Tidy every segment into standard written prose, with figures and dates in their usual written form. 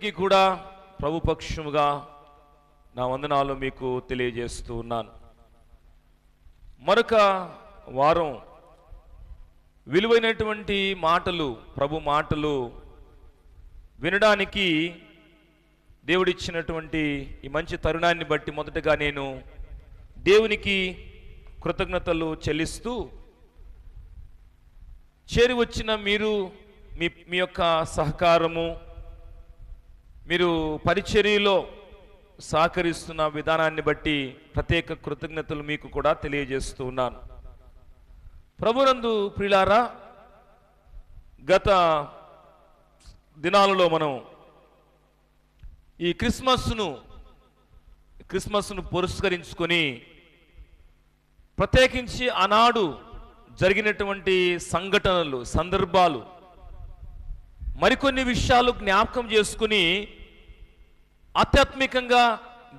అందరికీ కూడా ప్రభుపక్షముగా నా వందనాలు మీకు తెలియజేస్తూ ఉన్నాను. మరొక వారం విలువైనటువంటి మాటలు, ప్రభు మాటలు వినడానికి దేవుడిచ్చినటువంటి ఈ మంచి తరుణాన్ని బట్టి మొదటగా నేను దేవునికి కృతజ్ఞతలు చెల్లిస్తూ, చేరి వచ్చిన మీరు మీ యొక్క సహకారము, మీరు పరిచర్యలో సహకరిస్తున్న విధానాన్ని బట్టి ప్రత్యేక కృతజ్ఞతలు మీకు కూడా తెలియజేస్తూ ఉన్నాను. ప్రభునందు ప్రియులారా, గత దినాలలో మనం ఈ క్రిస్మస్ను పురస్కరించుకొని ప్రత్యేకించి ఆనాడు జరిగినటువంటి సంఘటనలు, సందర్భాలు, మరికొన్ని విషయాలు జ్ఞాపకం చేసుకుని ఆధ్యాత్మికంగా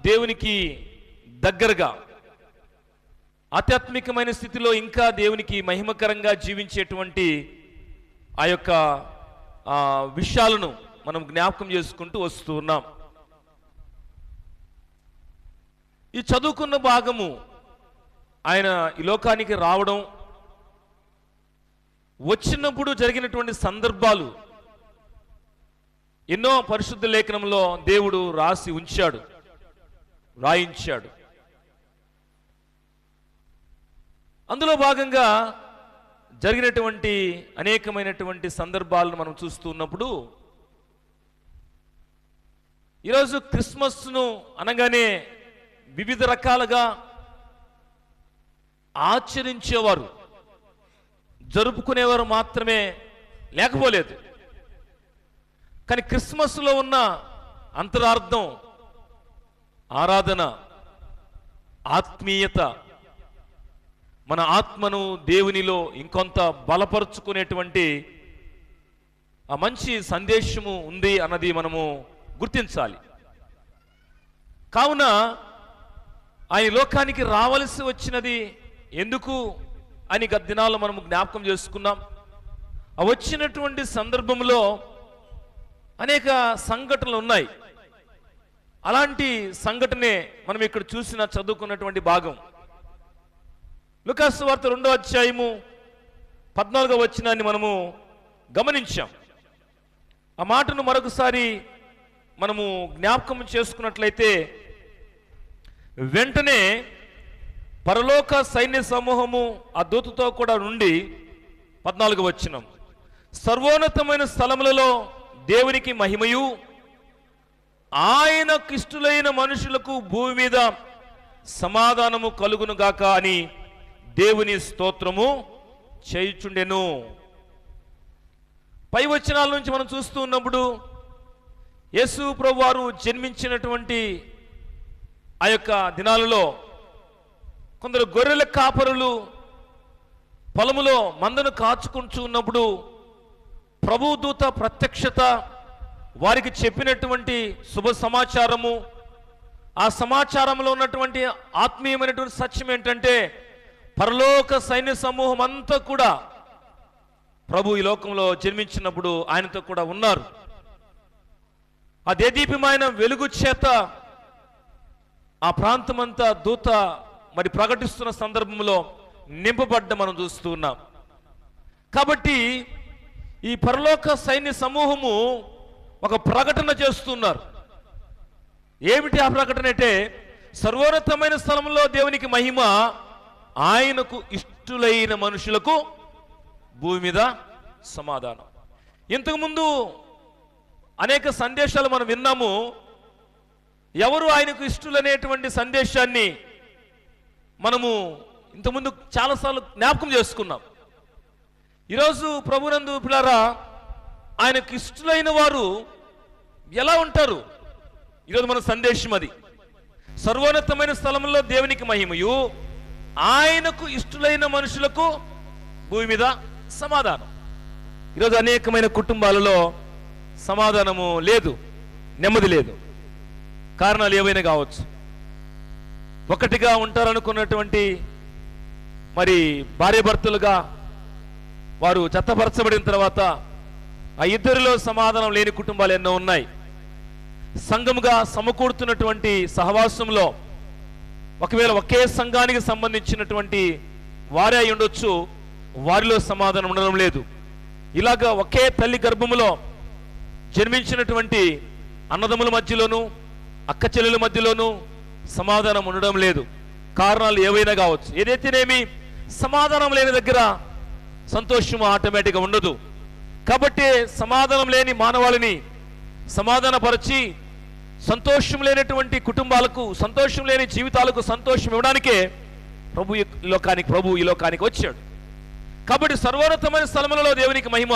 దేవునికి దగ్గరగా, ఆధ్యాత్మికమైన స్థితిలో ఇంకా దేవునికి మహిమకరంగా జీవించేటువంటి ఆ యొక్క విషయాలను మనం జ్ఞాపకం చేసుకుంటూ వస్తూ ఉన్నాం. ఈ చదువుకున్న భాగము ఆయన ఈ లోకానికి రావడం, వచ్చినప్పుడు జరిగినటువంటి సందర్భాలు ఎన్నో పరిశుద్ధ లేఖనంలో దేవుడు రాసి ఉంచాడు, రాయించాడు. అందులో భాగంగా జరిగినటువంటి అనేకమైనటువంటి సందర్భాలను మనం చూస్తున్నప్పుడు, ఈరోజు క్రిస్మస్ను అనగానే వివిధ రకాలుగా ఆచరించేవారు, జరుపుకునేవారు మాత్రమే లేకపోలేదు. కానీ క్రిస్మస్లో ఉన్న అంతరార్థం ఆరాధన, ఆత్మీయత, మన ఆత్మను దేవునిలో ఇంకొంత బలపరుచుకునేటువంటి ఆ మంచి సందేశము ఉంది అన్నది మనము గుర్తించాలి. కావున ఆయన లోకానికి రావలసి వచ్చినది ఎందుకు అని గత దినాల్లో మనము జ్ఞాపకం చేసుకున్నాం. ఆ వచ్చినటువంటి సందర్భంలో అనేక సంఘటనలు ఉన్నాయి. అలాంటి సంఘటనే మనం ఇక్కడ చూసిన చదువుకున్నటువంటి భాగం. లూకా సువార్త 2వ అధ్యాయము 14వ వచనాన్ని మనము గమనించాం. ఆ మాటను మరొకసారి మనము జ్ఞాపకం చేసుకున్నట్లయితే, వెంటనే పరలోక సైన్య సమూహము ఆ దూతతో కూడా నుండి 14వ వచనం, సర్వోన్నతమైన స్థలములలో దేవునికి మహిమయు, ఆయనకు ఇష్టులైన మనుషులకు భూమి మీద సమాధానము కలుగును గాక అని దేవుని స్తోత్రము చేయుచుండెను. పై వచనాల నుంచి మనం చూస్తూ ఉన్నప్పుడు, యేసు ప్రభువారు జన్మించినటువంటి ఆ యొక్క దినాలలో కొందరు గొర్రెల కాపరులు పొలములో మందను కాచుకుంటూ ఉన్నప్పుడు ప్రభుదూత ప్రత్యక్షత, వారికి చెప్పినటువంటి శుభ సమాచారము, ఆ సమాచారంలో ఉన్నటువంటి ఆత్మీయమైనటువంటి సత్యం ఏంటంటే, పరలోక సైన్య సమూహం అంతా కూడా ప్రభు ఈ లోకంలో జన్మించినప్పుడు ఆయనతో కూడా ఉన్నారు. ఆ దేదీప్యమైన వెలుగు చేత ఆ ప్రాంతమంతా దూత మరి ప్రకటిస్తున్న సందర్భంలో నింపబడ్డ మనం చూస్తూ ఉన్నాం. కాబట్టి ఈ పరలోక సైన్య సమూహము ఒక ప్రకటన చేస్తున్నారు. ఏమిటి ఆ ప్రకటన అంటే, సర్వోన్నతమైన స్థలంలో దేవునికి మహిమ, ఆయనకు ఇష్టులైన మనుషులకు భూమి మీద సమాధానం. ఇంతకుముందు అనేక సందేశాలు మనం విన్నాము. ఎవరు ఆయనకు ఇష్టులనేటువంటి సందేశాన్ని మనము ఇంతకుముందు చాలాసార్లు జ్ఞాపకం చేసుకున్నాం. ఈరోజు ప్రభునందు పిల్లారా, ఆయనకు ఇష్టులైన వారు ఎలా ఉంటారు? ఈరోజు మన సందేశం అది. సర్వోన్నతమైన స్థలంలో దేవునికి మహిమయు, ఆయనకు ఇష్టులైన మనుషులకు భూమి మీద సమాధానం. ఈరోజు అనేకమైన కుటుంబాలలో సమాధానము లేదు, నెమ్మది లేదు. కారణాలు ఏవైనా కావచ్చు. ఒకటిగా ఉంటారనుకున్నటువంటి మరి భార్యాభర్తలుగా వారు జతపరచబడిన తర్వాత ఆ ఇద్దరిలో సమాధానం లేని కుటుంబాలు ఎన్నో ఉన్నాయి. సంఘముగా సమకూడుతున్నటువంటి సహవాసంలో ఒకవేళ ఒకే సంఘానికి సంబంధించినటువంటి వారే అయి ఉండొచ్చు, వారిలో సమాధానం ఉండడం లేదు. ఇలాగా ఒకే తల్లి గర్భములో జన్మించినటువంటి అన్నదమ్ముల మధ్యలోనూ అక్క చెల్లెల మధ్యలోనూ సమాధానం ఉండడం లేదు. కారణాలు ఏవైనా కావచ్చు. ఏదైతేనేమి సమాధానం లేని దగ్గర సంతోషం ఆటోమేటిక్గా ఉండదు. కాబట్టి సమాధానం లేని మానవాళిని సమాధానపరిచి సంతోషం లేనటువంటి కుటుంబాలకు, సంతోషం లేని జీవితాలకు సంతోషం ఇవ్వడానికే ప్రభు ఈ లోకానికి వచ్చాడు. కాబట్టి సర్వోన్నతమైన స్థలములలో దేవునికి మహిమ,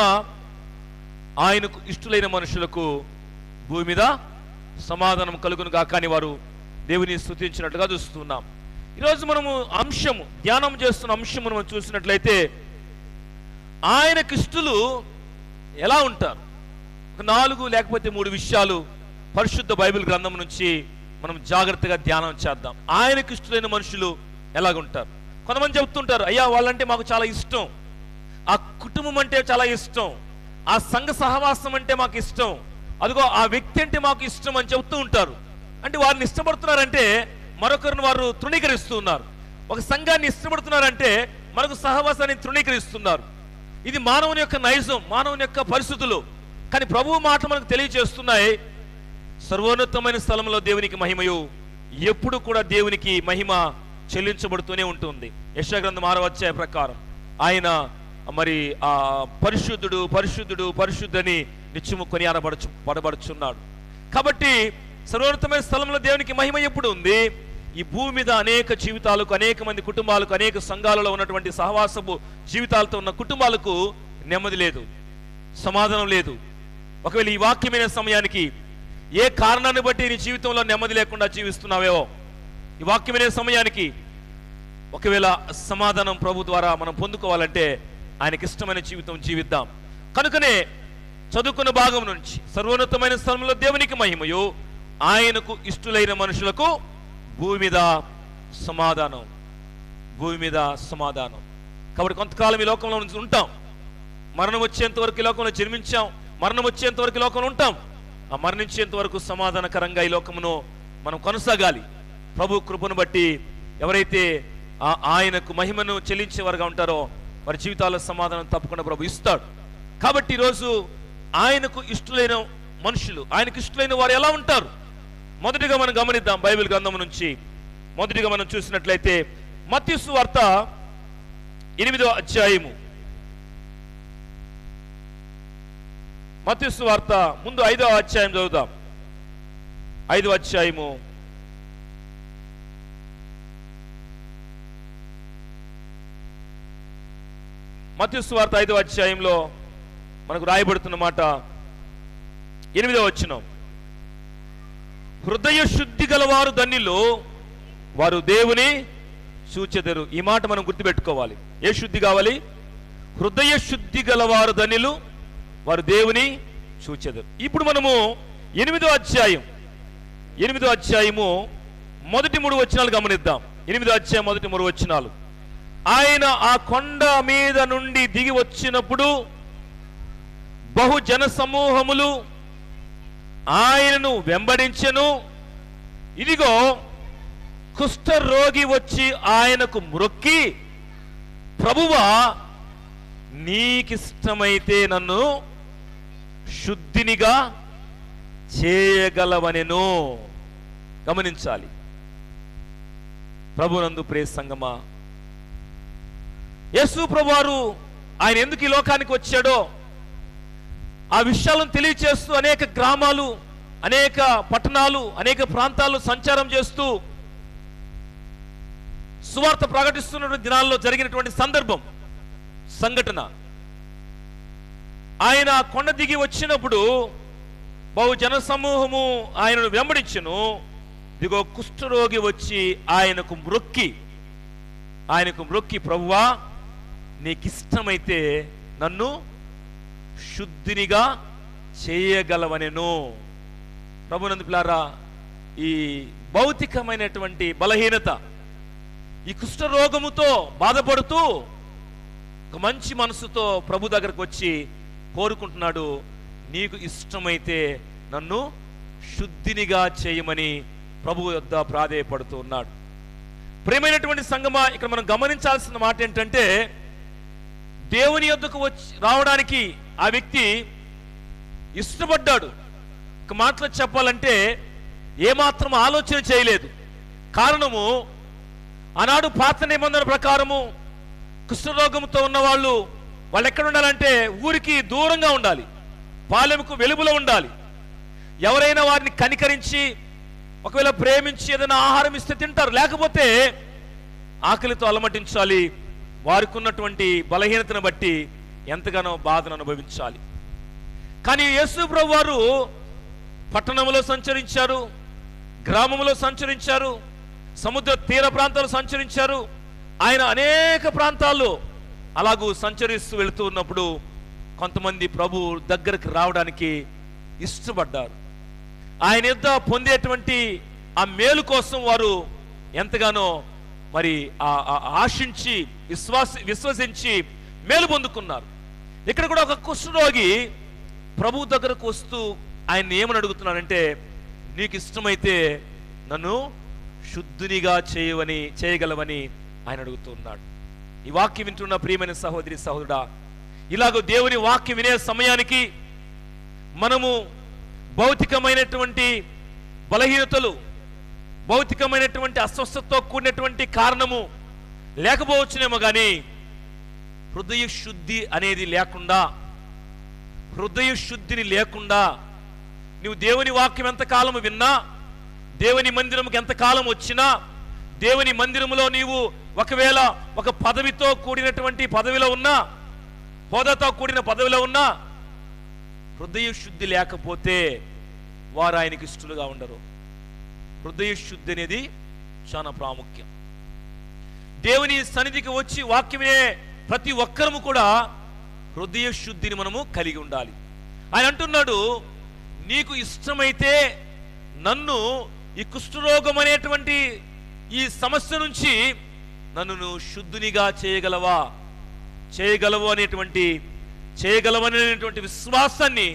ఆయనకు ఇష్టలైన మనుషులకు భూమి మీద సమాధానం కలుగును గాక అని వారు దేవుని స్తుతించినట్లుగా చూస్తున్నాం. ఈరోజు మనము ధ్యానం చేస్తున్న అంశం మనం చూసినట్లయితే ఆయనకిష్టులు ఎలా ఉంటారు. 4 లేకపోతే 3 విషయాలు పరిశుద్ధ బైబిల్ గ్రంథం నుంచి మనం జాగ్రత్తగా ధ్యానం చేద్దాం. ఆయనకిష్టులైన మనుషులు ఎలాగుంటారు. కొంతమంది చెప్తుంటారు, అయ్యా వాళ్ళంటే మాకు చాలా ఇష్టం, ఆ కుటుంబం అంటే చాలా ఇష్టం, ఆ సంఘ సహవాసం అంటే మాకు ఇష్టం, అదిగో ఆ వ్యక్తి అంటే మాకు ఇష్టం అని చెబుతూ ఉంటారు. అంటే వారిని ఇష్టపడుతున్నారంటే మరొకరిని వారు తృణీకరిస్తూ ఉన్నారు. ఒక సంఘాన్ని ఇష్టపడుతున్నారంటే మరొక సహవాసాన్ని తృణీకరిస్తున్నారు. ఇది మానవుని యొక్క నైజం, మానవుని యొక్క పరిస్థితులు. కానీ ప్రభువు మాటలు మనకు తెలియజేస్తున్నాయి, సర్వోన్నతమైన స్థలంలో దేవునికి మహిమయు, ఎప్పుడు కూడా దేవునికి మహిమ చెల్లించబడుతూనే ఉంటుంది. యెషయా గ్రంథం 6వ అధ్యాయం ప్రకారం ఆయన మరి ఆ పరిశుద్ధుడు పరిశుద్ధుడు పరిశుద్ధని నిత్యము కొనియాడబడుచున్నాడు. కాబట్టి సర్వోన్నతమైన స్థలంలో దేవునికి మహిమ ఎప్పుడు ఉంది? ఈ భూమి మీద అనేక జీవితాలకు, అనేక మంది కుటుంబాలకు, అనేక సంఘాలలో ఉన్నటువంటి సహవాసపు జీవితాలతో ఉన్న కుటుంబాలకు నెమ్మది లేదు, సమాధానం లేదు. ఒకవేళ ఈ వాక్యమైన సమయానికి ఏ కారణాన్ని బట్టి నీ జీవితంలో నెమ్మది లేకుండా జీవిస్తున్నావేవో, ఈ వాక్యమైన సమయానికి ఒకవేళ సమాధానం ప్రభు ద్వారా మనం పొందుకోవాలంటే ఆయనకి ఇష్టమైన జీవితం జీవిద్దాం. కనుకనే చదువుకున్న భాగం నుంచి సర్వోన్నతమైన స్థలంలో దేవునికి మహిమయు, ఆయనకు ఇష్టలైన మనుషులకు భూమి మీద సమాధానం, భూమి మీద సమాధానం. కాబట్టి కొంతకాలం ఈ లోకంలో నుంచి ఉంటాం, మరణం వచ్చేంత వరకు ఈ లోకంలో జన్మించాం, మరణం వచ్చేంత వరకు ఈ లోకంలో ఉంటాం. ఆ మరణించేంత వరకు సమాధానకరంగా ఈ లోకమును మనం కొనసాగాలి. ప్రభు కృపను బట్టి ఎవరైతే ఆయనకు మహిమను చెల్లించేవారుగా ఉంటారో వారి జీవితాల సమాధానం తప్పకుండా ప్రభు ఇస్తాడు. కాబట్టి ఈరోజు ఆయనకు ఇష్టలైన మనుషులు, ఆయనకు ఇష్టలైన వారు ఎలా ఉంటారు? మొదటిగా మనం గమనిద్దాం. బైబిల్ గ్రంథం నుంచి మొదటిగా మనం చూసినట్లయితే మత్తయి సువార్త 8వ అధ్యాయము, మత్తయి సువార్త ముందు 5వ అధ్యాయం చదువుదాం. 5వ అధ్యాయము మత్తయి సువార్త 5వ అధ్యాయంలో మనకు రాయబడుతున్న మాట 8వ వచనం, హృదయ శుద్ధి గలవారు ధన్యులు, వారు దేవుని చూచెదరు. ఈ మాట మనం గుర్తుపెట్టుకోవాలి. ఏ శుద్ధి కావాలి? హృదయ శుద్ధి గలవారు ధన్యులు, వారు దేవుని చూచెదరు. ఇప్పుడు మనము 8వ అధ్యాయము మొదటి 3 వచనాలు గమనిద్దాం. 8వ అధ్యాయం మొదటి 3 వచనాలు. ఆయన ఆ కొండ మీద నుండి దిగి వచ్చినప్పుడు బహు జన సమూహములు ఆయనను వెంబడించెను. ఇదిగో కుష్ఠరోగి వచ్చి ఆయనకు మ్రొక్కి, ప్రభువా నీకిష్టమైతే నన్ను శుద్ధినిగా చేయగలవనెను. గమనించాలి ప్రభునందు ప్రియ సంగమా, యేసు ప్రభువారు ఆయన ఎందుకు ఈ లోకానికి వచ్చాడో ఆ విషయాలను తెలియచేస్తూ అనేక గ్రామాలు, అనేక పట్టణాలు, అనేక ప్రాంతాల్లో సంచారం చేస్తూ సువార్త ప్రకటిస్తున్న దినాల్లో జరిగినటువంటి సంఘటన. ఆయన కొండ దిగి వచ్చినప్పుడు బహు జన సమూహము ఆయనను వెంబడించెను. ఇదిగో కుష్ఠరోగి వచ్చి ఆయనకు మ్రొక్కి, ప్రభువా నీకిష్టమైతే నన్ను శుద్ధినిగా చేయగలవనెను. ప్రభునందు పిల్లారా, ఈ భౌతికమైనటువంటి బలహీనత, ఈ కుష్ఠరోగముతో బాధపడుతూ ఒక మంచి మనసుతో ప్రభు దగ్గరకు వచ్చి కోరుకుంటున్నాడు, నీకు ఇష్టమైతే నన్ను శుద్ధినిగా చేయమని ప్రభువు యొద్ద ప్రాధేయపడుతూ ఉన్నాడు. ప్రియమైనటువంటి సంగమా, ఇక్కడ మనం గమనించాల్సిన మాట ఏంటంటే, దేవుని యొద్దకు రావడానికి ఆ వ్యక్తి ఇష్టపడ్డాడు. ఒక మాటలో చెప్పాలంటే ఏమాత్రం ఆలోచన చేయలేదు. కారణము, ఆనాడు పాత నిబంధన ప్రకారము కుష్ఠరోగంతో ఉన్న వాళ్ళు ఎక్కడ ఉండాలంటే ఊరికి దూరంగా ఉండాలి, పాలెముకు వెలుగులో ఉండాలి. ఎవరైనా వారిని కనికరించి ఒకవేళ ప్రేమించి ఏదైనా ఆహారం ఇస్తే తింటారు, లేకపోతే ఆకలితో అలమటించాలి. వారికి ఉన్నటువంటి బలహీనతను బట్టి ఎంతగానో బాధను అనుభవించాలి. కానీ యేసు ప్రభు వారు పట్టణంలో సంచరించారు, గ్రామంలో సంచరించారు, సముద్ర తీర ప్రాంతాలు సంచరించారు. ఆయన అనేక ప్రాంతాల్లో అలాగూ సంచరిస్తూ వెళుతూ ఉన్నప్పుడు కొంతమంది ప్రభు దగ్గరకు రావడానికి ఇష్టపడ్డారు. ఆయన యొద్ద పొందేటువంటి ఆ మేలు కోసం వారు ఎంతగానో మరి ఆశించి విశ్వసించి మేలు పొందుకున్నారు. ఇక్కడ కూడా ఒక కుష్ఠరోగి ప్రభు దగ్గరకు వస్తూ ఆయన ఏమని అడుగుతున్నాడంటే, నీకు ఇష్టమైతే నన్ను శుద్ధునిగా చేయగలవని ఆయన అడుగుతున్నాడు. ఈ వాక్యం వింటున్న ప్రియమైన సహోదరి సహోదరుడా, ఇలాగో దేవుని వాక్యం వినే సమయానికి మనము భౌతికమైనటువంటి బలహీనతలు, భౌతికమైనటువంటి అస్వస్థతతో కూడినటువంటి కారణము లేకపోవచ్చునేమో, కానీ హృదయ శుద్ధి అనేది లేకుండా, హృదయ శుద్ధిని లేకుండా నువ్వు దేవుని వాక్యం ఎంతకాలము విన్నా, దేవుని మందిరముకి ఎంతకాలం వచ్చినా, దేవుని మందిరములో నీవు ఒకవేళ ఒక పదవితో కూడినటువంటి పదవిలో ఉన్నా, హోదాతో కూడిన పదవిలో ఉన్నా, హృదయ శుద్ధి లేకపోతే వారు ఆయనకి ఇష్టలుగా ఉండరు. హృదయ శుద్ధి అనేది చాలా ప్రాముఖ్యం. దేవుని సన్నిధికి వచ్చి వాక్యమే ప్రతి ఒక్కరము కూడా హృదయ శుద్ధిని మనము కలిగి ఉండాలి. ఆయన అంటున్నాడు, నీకు ఇష్టమైతే నన్ను ఈ కుష్ఠరోగం అనేటువంటి ఈ సమస్య నుంచి నన్ను నువ్వు శుద్ధునిగా చేయగలవనేటువంటి విశ్వాసాన్ని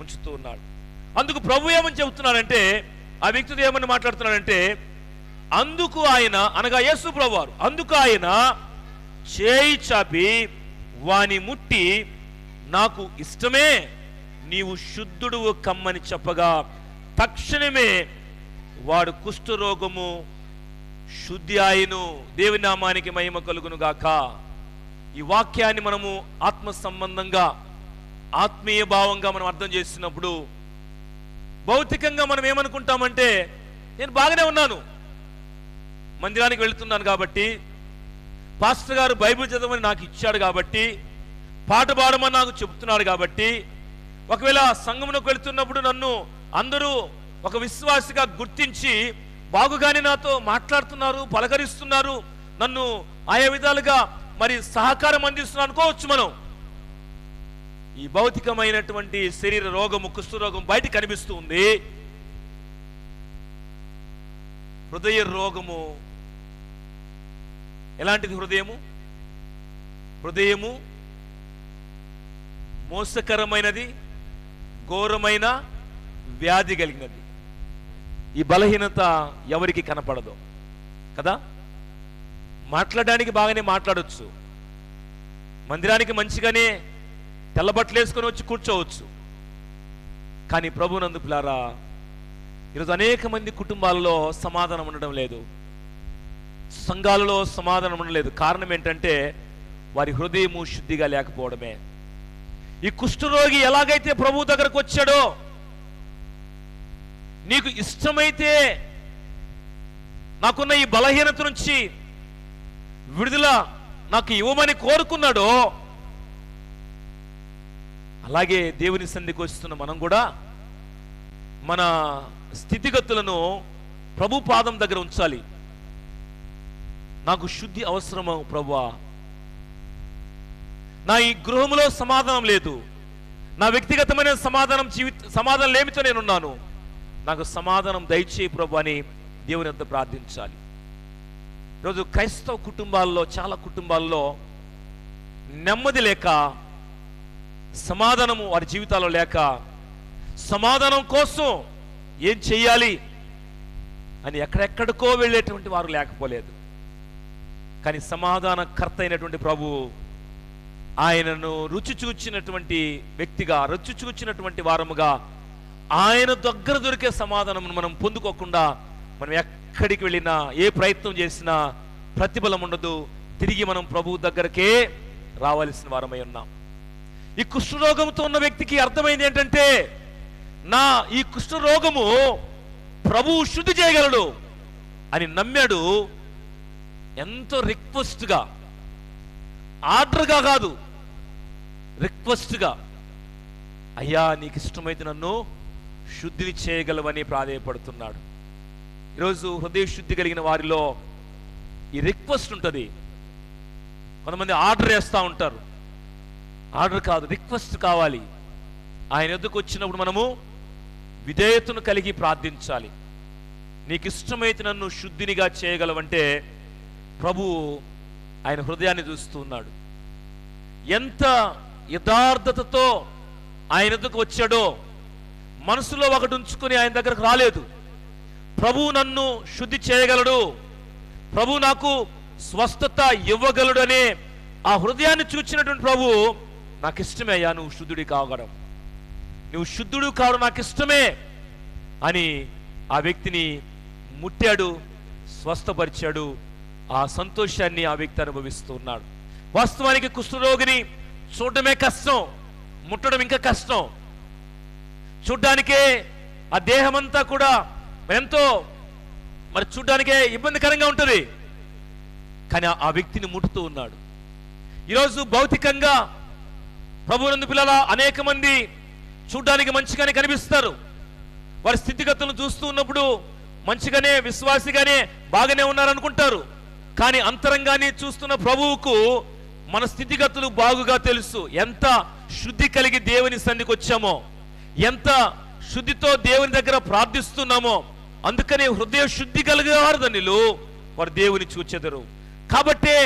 ఉంచుతూ ఉన్నాడు. అందుకు ప్రభు ఏమని చెబుతున్నాడంటే, ఆ వ్యక్తితో ఏమని మాట్లాడుతున్నాడంటే, అందుకు ఆయన, అనగా యేసు ప్రభు వారు, అందుకు ఆయన చేయి చాపి వాని ముట్టి, నాకు ఇష్టమే, నీవు శుద్ధుడు కమ్మని చెప్పగా తక్షణమే వాడు కుష్ఠరోగము శుద్ధి ఆయను. దేవుని నామానికి మహిమ కలుగును గాక. ఈ వాక్యాన్ని మనము ఆత్మ సంబంధంగా, ఆత్మీయ భావంగా మనం అర్థం చేస్తున్నప్పుడు, భౌతికంగా మనం ఏమనుకుంటామంటే, నేను బాగానే ఉన్నాను, మందిరానికి వెళుతున్నాను కాబట్టి, పాస్టర్ గారు బైబిల్ చదవమని నాకు ఇచ్చాడు కాబట్టి, పాట పాడమని నాకు చెబుతున్నాడు కాబట్టి, ఒకవేళ సంఘమునకు వెళుతున్నప్పుడు నన్ను అందరూ ఒక విశ్వాసిగా గుర్తించి బాగుగానే నాతో మాట్లాడుతున్నారు, పలకరిస్తున్నారు, నన్ను ఆయా విధాలుగా మరి సహకారం అందిస్తున్నారు అనుకోవచ్చు. మనం ఈ భౌతికమైనటువంటి శరీర రోగము, కుష్ఠరోగం బయట కనిపిస్తూ ఉంది. హృదయ రోగము ఎలాంటిది? హృదయము మోసకరమైనది, ఘోరమైన వ్యాధి కలిగినది. ఈ బలహీనత ఎవరికి కనపడదు కదా. మాట్లాడడానికి బాగానే మాట్లాడొచ్చు, మందిరానికి మంచిగానే తెల్లబట్టలు వేసుకొని వచ్చి కూర్చోవచ్చు. కానీ ప్రభునందు పిల్లారా, ఈరోజు అనేక మంది కుటుంబాలలో సమాధానం ఉండడం లేదు, సంఘాలలో సమాధానం ఉండడం లేదు. కారణం ఏంటంటే వారి హృదయము శుద్ధిగా లేకపోవడమే. ఈ కుష్ఠరోగి ఎలాగైతే ప్రభు దగ్గరకు వచ్చాడో, నీకు ఇష్టమైతే నాకున్న ఈ బలహీనత నుంచి విడుదల నాకు ఇవ్వమని కోరుకున్నాడో, అలాగే దేవుని సన్నిధికి వస్తున్న మనం కూడా మన స్థితిగతులను ప్రభు పాదం దగ్గర ఉంచాలి. నాకు శుద్ధి అవసరము ప్రభువా, నా ఈ గృహంలో సమాధానం లేదు, నా వ్యక్తిగతమైన సమాధానం లేమితో నేనున్నాను, నాకు సమాధానం దయచేయి ప్రభు అని దేవుని అంతా ప్రార్థించాలి. ఈరోజు క్రైస్తవ కుటుంబాల్లో, చాలా కుటుంబాల్లో నెమ్మది లేక, సమాధానము వారి జీవితాల్లో లేక, సమాధానం కోసం ఏం చెయ్యాలి అని ఎక్కడెక్కడికో వెళ్ళేటువంటి వారు లేకపోలేదు. కానీ సమాధానకర్త అయినటువంటి ప్రభు ఆయనను రుచి చూచినటువంటి వ్యక్తిగా, రుచి చూచినటువంటి వారముగా, ఆయన దగ్గర దొరికే సమాధానం మనం పొందుకోకుండా మనం ఎక్కడికి వెళ్ళినా, ఏ ప్రయత్నం చేసినా ప్రతిఫలం ఉండదు. తిరిగి మనం ప్రభు దగ్గరకే రావాల్సిన వారమై ఉన్నాం. ఈ కుష్ఠరోగంతో ఉన్న వ్యక్తికి అర్థమైంది ఏంటంటే, ఈ కుష్ఠరోగము ప్రభువు శుద్ధి చేయగలడు అని నమ్మాడు. ఎంతో రిక్వెస్ట్గా, ఆర్డర్గా కాదు, రిక్వెస్ట్గా, అయ్యా నీకు ఇష్టమైతే నన్ను శుద్ధిని చేయగలవని ప్రాధేయపడుతున్నాడు. ఈరోజు హృదయ శుద్ధి కలిగిన వారిలో ఈ రిక్వెస్ట్ ఉంటుంది. కొంతమంది ఆర్డర్ వేస్తూ ఉంటారు. ఆర్డర్ కాదు, రిక్వెస్ట్ కావాలి. ఆయన ఎద్దుకు వచ్చినప్పుడు మనము విధేయతను కలిగి ప్రార్థించాలి. నీకు ఇష్టమైతే నన్ను శుద్ధినిగా చేయగలవంటే ప్రభువు ఆయన హృదయాన్ని చూస్తూ ఉన్నాడు. ఎంత యథార్థతతో ఆయన ఎద్దుకు వచ్చాడో, మనసులో ఒకటి ఉంచుకొని ఆయన దగ్గరకు రాలేదు. ప్రభువు నన్ను శుద్ధి చేయగలడు, ప్రభు నాకు స్వస్థత ఇవ్వగలడు అనే ఆ హృదయాన్ని చూచినటువంటి ప్రభు, నాకు ఇష్టమే అయ్యా నువ్వు శుద్ధుడి కావడం, నువ్వు శుద్ధుడు కావడం నాకు ఇష్టమే అని ఆ వ్యక్తిని ముట్టాడు, స్వస్థపరిచాడు. ఆ సంతోషాన్ని ఆ వ్యక్తి అనుభవిస్తూ ఉన్నాడు. వాస్తవానికి కుష్ఠరోగిని చూడడమే కష్టం, ముట్టడం ఇంకా కష్టం. చూడ్డానికే ఆ దేహమంతా కూడా ఎంతో చూడ్డానికే ఇబ్బందికరంగా ఉంటుంది. కానీ ఆ వ్యక్తిని ముట్టుతూ ఉన్నాడు. ఈరోజు భౌతికంగా ప్రభువునందు పిల్లల అనేక మంది చూడ్డానికి మంచిగానే కనిపిస్తారు. వారి స్థితిగతులను చూస్తూ ఉన్నప్పుడు మంచిగానే, విశ్వాసిగానే, బాగానే ఉన్నారనుకుంటారు. కానీ అంతరంగాన్ని చూస్తున్న ప్రభువుకు మన స్థితిగతులు బాగుగా తెలుసు. ఎంత శుద్ధి కలిగి దేవుని సన్నిధికి వచ్చామో, ఎంత శుద్ధితో దేవుని దగ్గర ప్రార్థిస్తున్నామో. అందుకనే హృదయ శుద్ధి కలిగేవారు ధన్యులు, వారు దేవుని చూచెదరు. కాబట్టే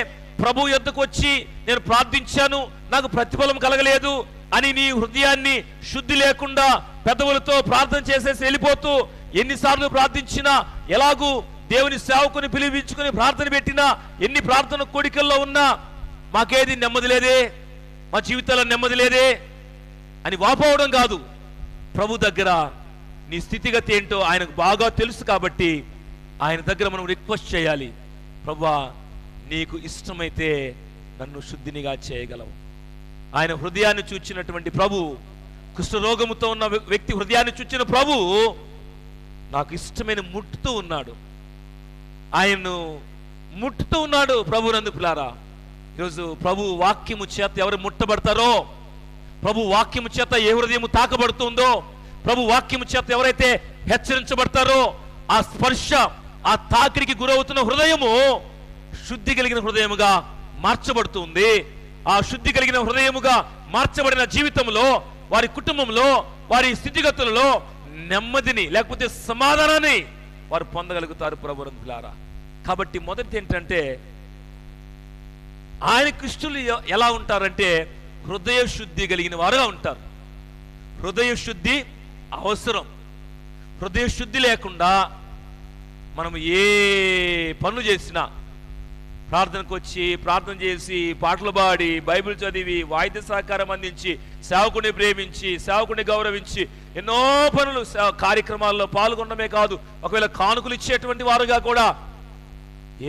ప్రభు యొద్దకు వచ్చి నేను ప్రార్థించాను, నాకు ప్రతిఫలం కలగలేదు అని నీ హృదయాన్ని శుద్ధి లేకుండా పెదవులతో ప్రార్థన చేసేసి వెళ్ళిపోతూ, ఎన్నిసార్లు ప్రార్థించినా, ఎలాగూ దేవుని సేవకుని పిలిపించుకుని ప్రార్థన పెట్టినా, ఎన్ని ప్రార్థన కోడికల్లో ఉన్నా మాకేది నెమ్మది లేదే, మా జీవితాల్లో నెమ్మది లేదే అని వాపోవడం కాదు. ప్రభు దగ్గర నీ స్థితిగతి ఏంటో ఆయనకు బాగా తెలుసు. కాబట్టి ఆయన దగ్గర మనం రిక్వెస్ట్ చేయాలి, ప్రభువా నీకు ఇష్టమైతే నన్ను శుద్ధినిగా చేయగలవు. ఆయన హృదయాన్ని చూచినటువంటి ప్రభు, కుష్ఠరోగముతో ఉన్న వ్యక్తి హృదయాన్ని చూచిన ప్రభు నాకు ఇష్టమైన ముట్టుతూ ఉన్నాడు, ఆయన్ను ముట్టుతూ ఉన్నాడు. ప్రభు నందు పిల్లారా, ఈరోజు ప్రభు వాక్యము చేత ఎవరు ముట్టబడతారో, ప్రభు వాక్యము చేత ఏ హృదయము తాకబడుతుందో, ప్రభు వాక్యము చేత ఎవరైతే హెచ్చరించబడతారో, ఆ స్పర్శ, ఆ తాకిడికి గురవుతున్న హృదయము శుద్ధి కలిగిన హృదయముగా మార్చబడుతుంది. ఆ శుద్ధి కలిగిన హృదయముగా మార్చబడిన జీవితంలో, వారి కుటుంబంలో, వారి స్థితిగతులలో నెమ్మదిని లేకపోతే సమాధానాన్ని వారు పొందగలుగుతారు ప్రభువులారా. కాబట్టి మొదటి ఏంటంటే, ఆయన క్రిస్తులు ఎలా ఉంటారంటే హృదయ శుద్ధి కలిగిన వారుగా ఉంటారు. హృదయ శుద్ధి అవసరం. హృదయ శుద్ధి లేకుండా మనం ఏ పనులు చేసినా, ప్రార్థనకు వచ్చి ప్రార్థన చేసి పాటలు పాడి బైబిల్ చదివి వాయిద్య సహకారం అందించి సేవకుని ప్రేమించి సేవకుని గౌరవించి ఎన్నో పనులు కార్యక్రమాల్లో పాల్గొనడమే కాదు, ఒకవేళ కానుకలు ఇచ్చేటువంటి వారుగా కూడా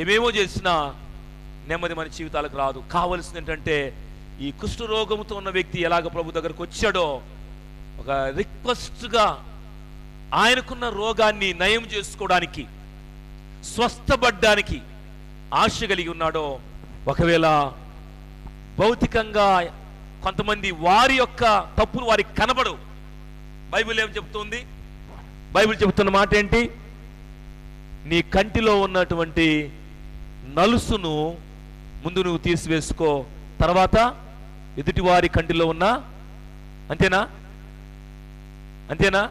ఏమేమో చేసినా నెమ్మది మన జీవితాలకు రాదు. కావలసింది ఏంటంటే, ఈ కుష్ఠరోగంతో ఉన్న వ్యక్తి ఎలాగ ప్రభు దగ్గరకు వచ్చాడో, ఒక రిక్వెస్ట్గా ఆయనకున్న రోగాన్ని నయం చేసుకోవడానికి, స్వస్థపడ్డానికి ఆశ కలిగి ఉన్నాడో. ఒకవేళ భౌతికంగా కొంతమంది వారి యొక్క తప్పులు వారికి కనబడవు. బైబిల్ ఏం చెప్తుంది? బైబిల్ చెబుతున్న మాట ఏంటి? నీ కంటిలో ఉన్నటువంటి నలుసును ముందు నువ్వు తీసివేసుకో, తర్వాత ఎదుటి వారి కంటిలో ఉన్న, అంతేనా? అంతేనా?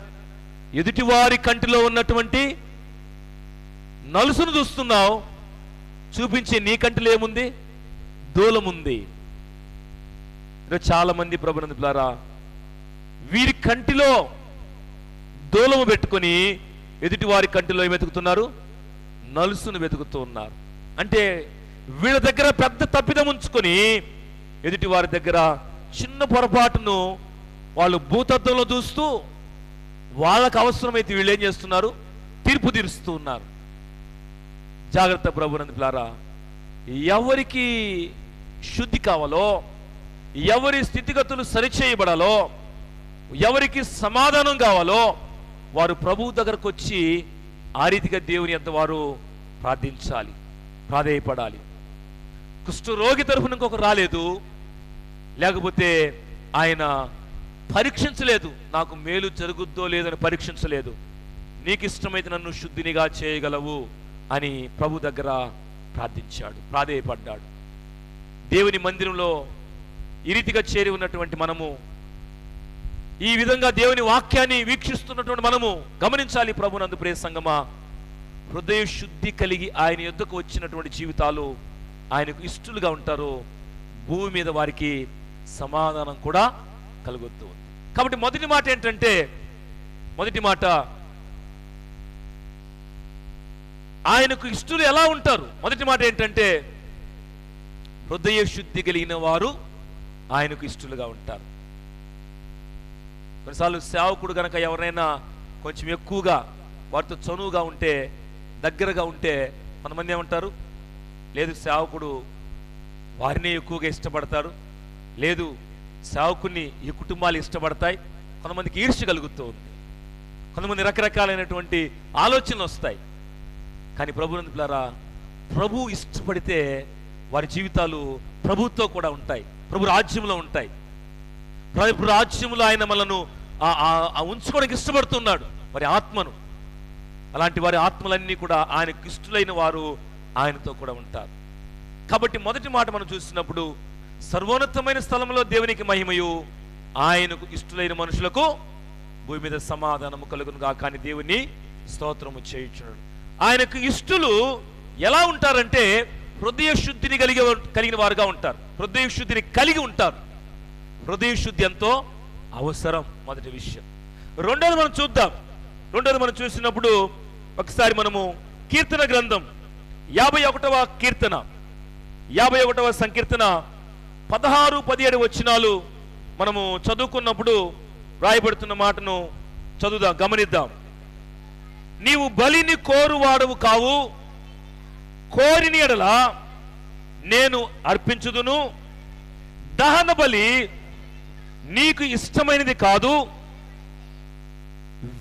ఎదుటి వారి కంటిలో ఉన్నటువంటి నలుసును చూస్తున్నావు, చూపించే నీ కంటిలో ఏముంది? దూలముంది. చాలా మంది ప్రభునందు పిల్లారా, వీరి కంటిలో దూలము పెట్టుకొని ఎదుటి వారి కంటిలో వెతుకుతున్నారు, నలుసును వెతుకుతూ ఉన్నారు. అంటే వీళ్ళ దగ్గర పెద్ద తప్పిదం ఉంచుకొని ఎదుటి వారి దగ్గర చిన్న పొరపాటును వాళ్ళు భూతత్వంలో చూస్తూ వాళ్ళకు అవసరమైతే వీళ్ళు ఏం చేస్తున్నారు, తీర్పు తీరుస్తూ ఉన్నారు. జాగ్రత్త ప్రభునందు పిల్లారా, ఎవరికి శుద్ధి కావాలో, ఎవరి స్థితిగతులు సరిచేయబడాలో, ఎవరికి సమాధానం కావాలో వారు ప్రభువు దగ్గరకు వచ్చి ఆ రీతిగా దేవుని అంత వారు ప్రార్థించాలి, ప్రాధేయపడాలి. కుష్ఠరోగి తరఫున ఇంకొకరు రాలేదు, లేకపోతే ఆయన పరీక్షించలేదు, నాకు మేలు జరుగుద్దో లేదని పరీక్షించలేదు. నీకు ఇష్టమైతే నన్ను శుద్ధినిగా చేయగలవు అని ప్రభు దగ్గర ప్రార్థించాడు, ప్రాధేయపడ్డాడు. దేవుని మందిరంలో ఈ రీతిగా చేరి ఉన్నటువంటి మనము, ఈ విధంగా దేవుని వాక్యాన్ని వీక్షిస్తున్నటువంటి మనము గమనించాలి. ప్రభునందు ప్రియ సంగమా, హృదయ శుద్ధి కలిగి ఆయన యొద్దకు వచ్చినటువంటి జీవితాలు ఆయనకు ఇష్టలుగా ఉంటారు. భూమి మీద వారికి సమాధానం కూడా కలుగుతూ ఉంది. కాబట్టి మొదటి మాట ఏంటంటే, మొదటి మాట ఆయనకు ఇష్టలు ఎలా ఉంటారు? మొదటి మాట ఏంటంటే హృదయ శుద్ధి కలిగిన వారు ఆయనకు ఇష్టలుగా ఉంటారు. కొన్నిసార్లు సేవకుడు గనక ఎవరైనా కొంచెం ఎక్కువగా వారితో చనువుగా ఉంటే, దగ్గరగా ఉంటే కొంతమంది ఏమంటారు, లేదు సేవకుడు వారిని ఎక్కువగా ఇష్టపడతారు, లేదు సేవకుని ఈ కుటుంబాలు ఇష్టపడతాయి. కొంతమందికి ఈర్ష్య కలుగుతూ ఉంది, కొంతమంది రకరకాలైనటువంటి ఆలోచనలు వస్తాయి. కానీ ప్రభునందు పిల్లారా, ప్రభు ఇష్టపడితే వారి జీవితాలు ప్రభుతో కూడా ఉంటాయి, ప్రభు రాజ్యంలో ఉంటాయి. ప్రభు రాజ్యంలో ఆయన మనను ఉంచుకోవడానికి ఇష్టపడుతున్నాడు, వారి ఆత్మను. అలాంటి వారి ఆత్మలన్నీ కూడా ఆయనకు ఇష్టలైన వారు ఆయనతో కూడా ఉంటారు. కాబట్టి మొదటి మాట మనం చూసినప్పుడు, సర్వోన్నతమైన స్థలంలో దేవునికి మహిమయు, ఆయనకు ఇష్టలైన మనుషులకు భూమి మీద సమాధానము కలుగునుగా. కానీ దేవుని స్తోత్రము చేయుచున్నాడు. ఆయనకు ఇష్టలు ఎలా ఉంటారంటే హృదయ శుద్ధిని కలిగిన వారుగా ఉంటారు, హృదయ శుద్ధిని కలిగి ఉంటారు. హృదయ శుద్ధి ఎంతో అవసరం, మొదటి విషయం. రెండోది మనం చూద్దాం. రెండోది మనం చూసినప్పుడు ఒకసారి మనము కీర్తన గ్రంథం 51వ కీర్తన, 51వ సంకీర్తన 16-17 వచనాలు మనము చదువుకున్నప్పుడు రాయబడుతున్న మాటను చదువుదాం, గమనిద్దాం. నీవు బలిని కోరువాడవు కావు, కోరిని ఎడల నేను అర్పించుదును. దహన బలి నీకు ఇష్టమైనది కాదు,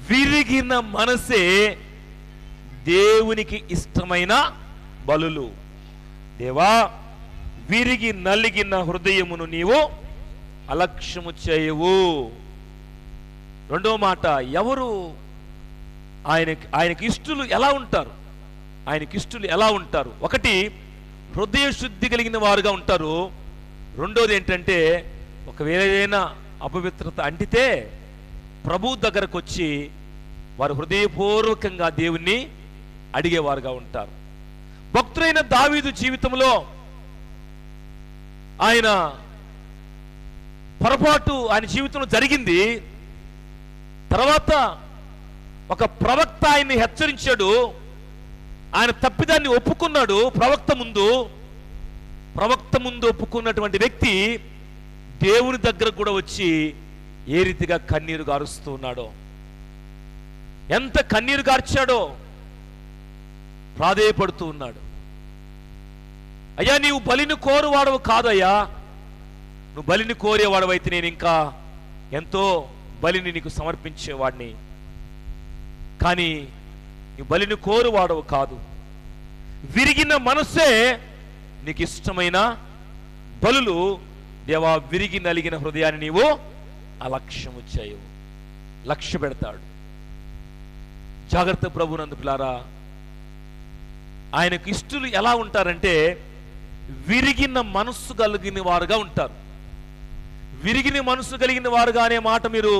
విరిగిన మనసే దేవునికి ఇష్టమైన బలులు. దేవా, విరిగి నలిగిన హృదయమును నీవు అలక్ష్యము చేయవు. రెండో మాట, ఎవరు ఆయనకి ఇష్టలు ఎలా ఉంటారు? ఆయనకి ఇష్టలు ఎలా ఉంటారు? ఒకటి, హృదయ శుద్ధి కలిగిన వారుగా ఉంటారు. రెండోది ఏంటంటే, ఒకవేళ ఏదైనా అపవిత్రత అంటితే ప్రభు దగ్గరకు వచ్చి వారు హృదయపూర్వకంగా దేవుణ్ణి అడిగేవారుగా ఉంటారు. భక్తుడైన దావీదు జీవితంలో ఆయన పొరపాటు ఆయన జీవితంలో జరిగింది. తర్వాత ఒక ప్రవక్త ఆయన్ని హెచ్చరించాడు, ఆయన తప్పిదాన్ని ఒప్పుకున్నాడు. ప్రవక్త ముందు ఒప్పుకున్నటువంటి వ్యక్తి దేవుని దగ్గర కూడా వచ్చి ఏ రీతిగా కన్నీరు గారుస్తూ ఉన్నాడో, ఎంత కన్నీరు గార్చాడో ప్రాధేయపడుతూ ఉన్నాడు. అయ్యా, నీవు బలిని కోరువాడవు కాదయ్యా, నువ్వు బలిని కోరేవాడవైతే నేను ఇంకా ఎంతో బలిని నీకు సమర్పించేవాడిని. కానీ నువ్వు బలిని కోరువాడవు కాదు, విరిగిన మనస్సే నీకు ఇష్టమైన బలులు. దేవా, విరిగి నలిగిన హృదయాన్ని నీవు అలక్ష్యము చేయవు. లక్ష్య పెడతాడు. జాగ్రత్త ప్రభునందు పిల్లారా, ఆయనకు ఇష్టలు ఎలా ఉంటారంటే విరిగిన మనస్సు కలిగిన వారుగా ఉంటారు. విరిగిన మనస్సు కలిగిన వారుగా అనే మాట మీరు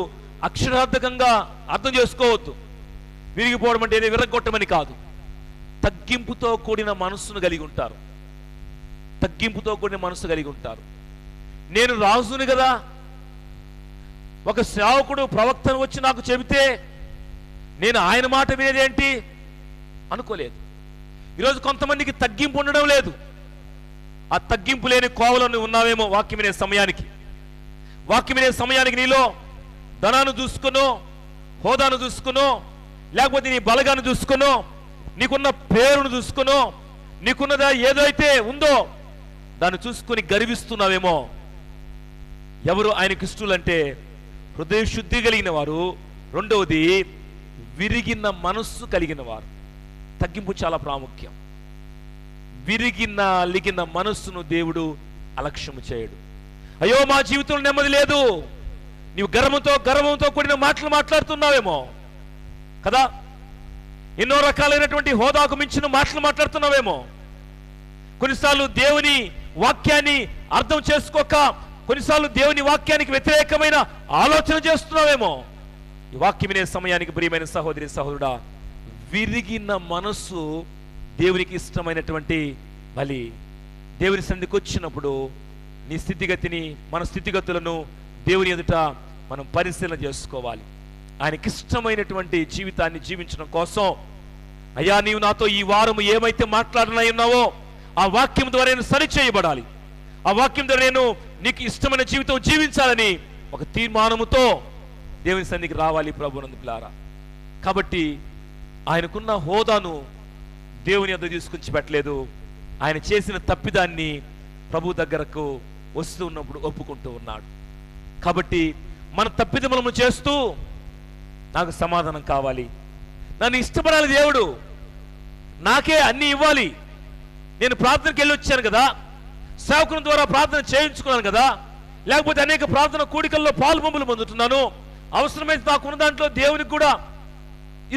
అక్షరార్థకంగా అర్థం చేసుకోవద్దు. విరిగిపోవడం అంటే విరగొట్టమని కాదు. తగ్గింపుతో కూడిన మనస్సును కలిగి ఉంటారు. తగ్గింపుతో కూడిన మనస్సు కలిగి ఉంటారు. నేను రాజుని కదా, ఒక సేవకుడు ప్రవక్తను వచ్చి నాకు చెబితే నేను ఆయన మాట వినేదేంటి అనుకోలేదు. ఈరోజు కొంతమందికి తగ్గింపు ఉండడం లేదు. ఆ తగ్గింపు లేని కోవలను ఉన్నావేమో వాక్యం వినే సమయానికి. వాక్యం వినే సమయానికి నీలో ధనాన్ని చూసుకునో, హోదాను చూసుకునో, లేకపోతే నీ బలగాన్ని చూసుకునో, నీకున్న పేరును చూసుకునో, నీకున్నదా ఏదైతే ఉందో దాన్ని చూసుకొని గర్విస్తున్నావేమో. ఎవరు ఆయనకి ఇష్టలంటే హృదయ శుద్ధి కలిగిన వారు, రెండవది విరిగిన మనస్సు కలిగిన వారు. తగ్గింపు చాలా ప్రాముఖ్యం. విరిగిన లిగిన మనస్సును దేవుడు అలక్ష్యము చేయడు. అయ్యో మా జీవితంలో నెమ్మది లేదు, నీవు గర్వంతో కూడిన మాటలు మాట్లాడుతున్నావేమో కదా. ఎన్నో రకాలైనటువంటి హోదాకు మించిన మాటలు మాట్లాడుతున్నావేమో. కొన్నిసార్లు దేవుని వాక్యాన్ని అర్థం చేసుకోక, కొన్నిసార్లు దేవుని వాక్యానికి వ్యతిరేకమైన ఆలోచన చేస్తున్నావేమో. ఈ వాక్యం వినే సమయానికి ప్రియమైన సహోదరి సహోదరుడా, విరిగిన మనస్సు దేవునికి ఇష్టమైనటువంటి బలి. దేవుని సన్నిధికి వచ్చినప్పుడు నీ స్థితిగతిని, మన స్థితిగతులను దేవుని ఎదుట మనం పరిశీలన చేసుకోవాలి. ఆయనకి ఇష్టమైనటువంటి జీవితాన్ని జీవించడం కోసం, అయ్యా నీవు నాతో ఈ వారం ఏమైతే మాట్లాడనన్నావో ఆ వాక్యం ద్వారా నేను సరిచేయబడాలి, ఆ వాక్యం ద్వారా నేను నీకు ఇష్టమైన జీవితం జీవించాలని ఒక తీర్మానముతో దేవుని సన్నిధికి రావాలి ప్రభువునందు పిల్లారా. కాబట్టి ఆయనకున్న హోదాను దేవుని వద్ద తీసుకొచ్చి పెట్టలేదు. ఆయన చేసిన తప్పిదాన్ని ప్రభు దగ్గరకు వస్తూ ఉన్నప్పుడు ఒప్పుకుంటూ ఉన్నాడు. కాబట్టి మన తప్పిదములను చేస్తూ నాకు సమాధానం కావాలి, నన్ను ఇష్టపడాలి దేవుడు, నాకే అన్ని ఇవ్వాలి, నేను ప్రార్థనకి వెళ్ళి వచ్చాను కదా, సేవకుని ద్వారా ప్రార్థన చేయించుకున్నాను కదా, లేకపోతే అనేక ప్రార్థన కూడికల్లో పాల్పొంపులు పొందుతున్నాను, అవసరమైతే నాకున్న దాంట్లో దేవునికి కూడా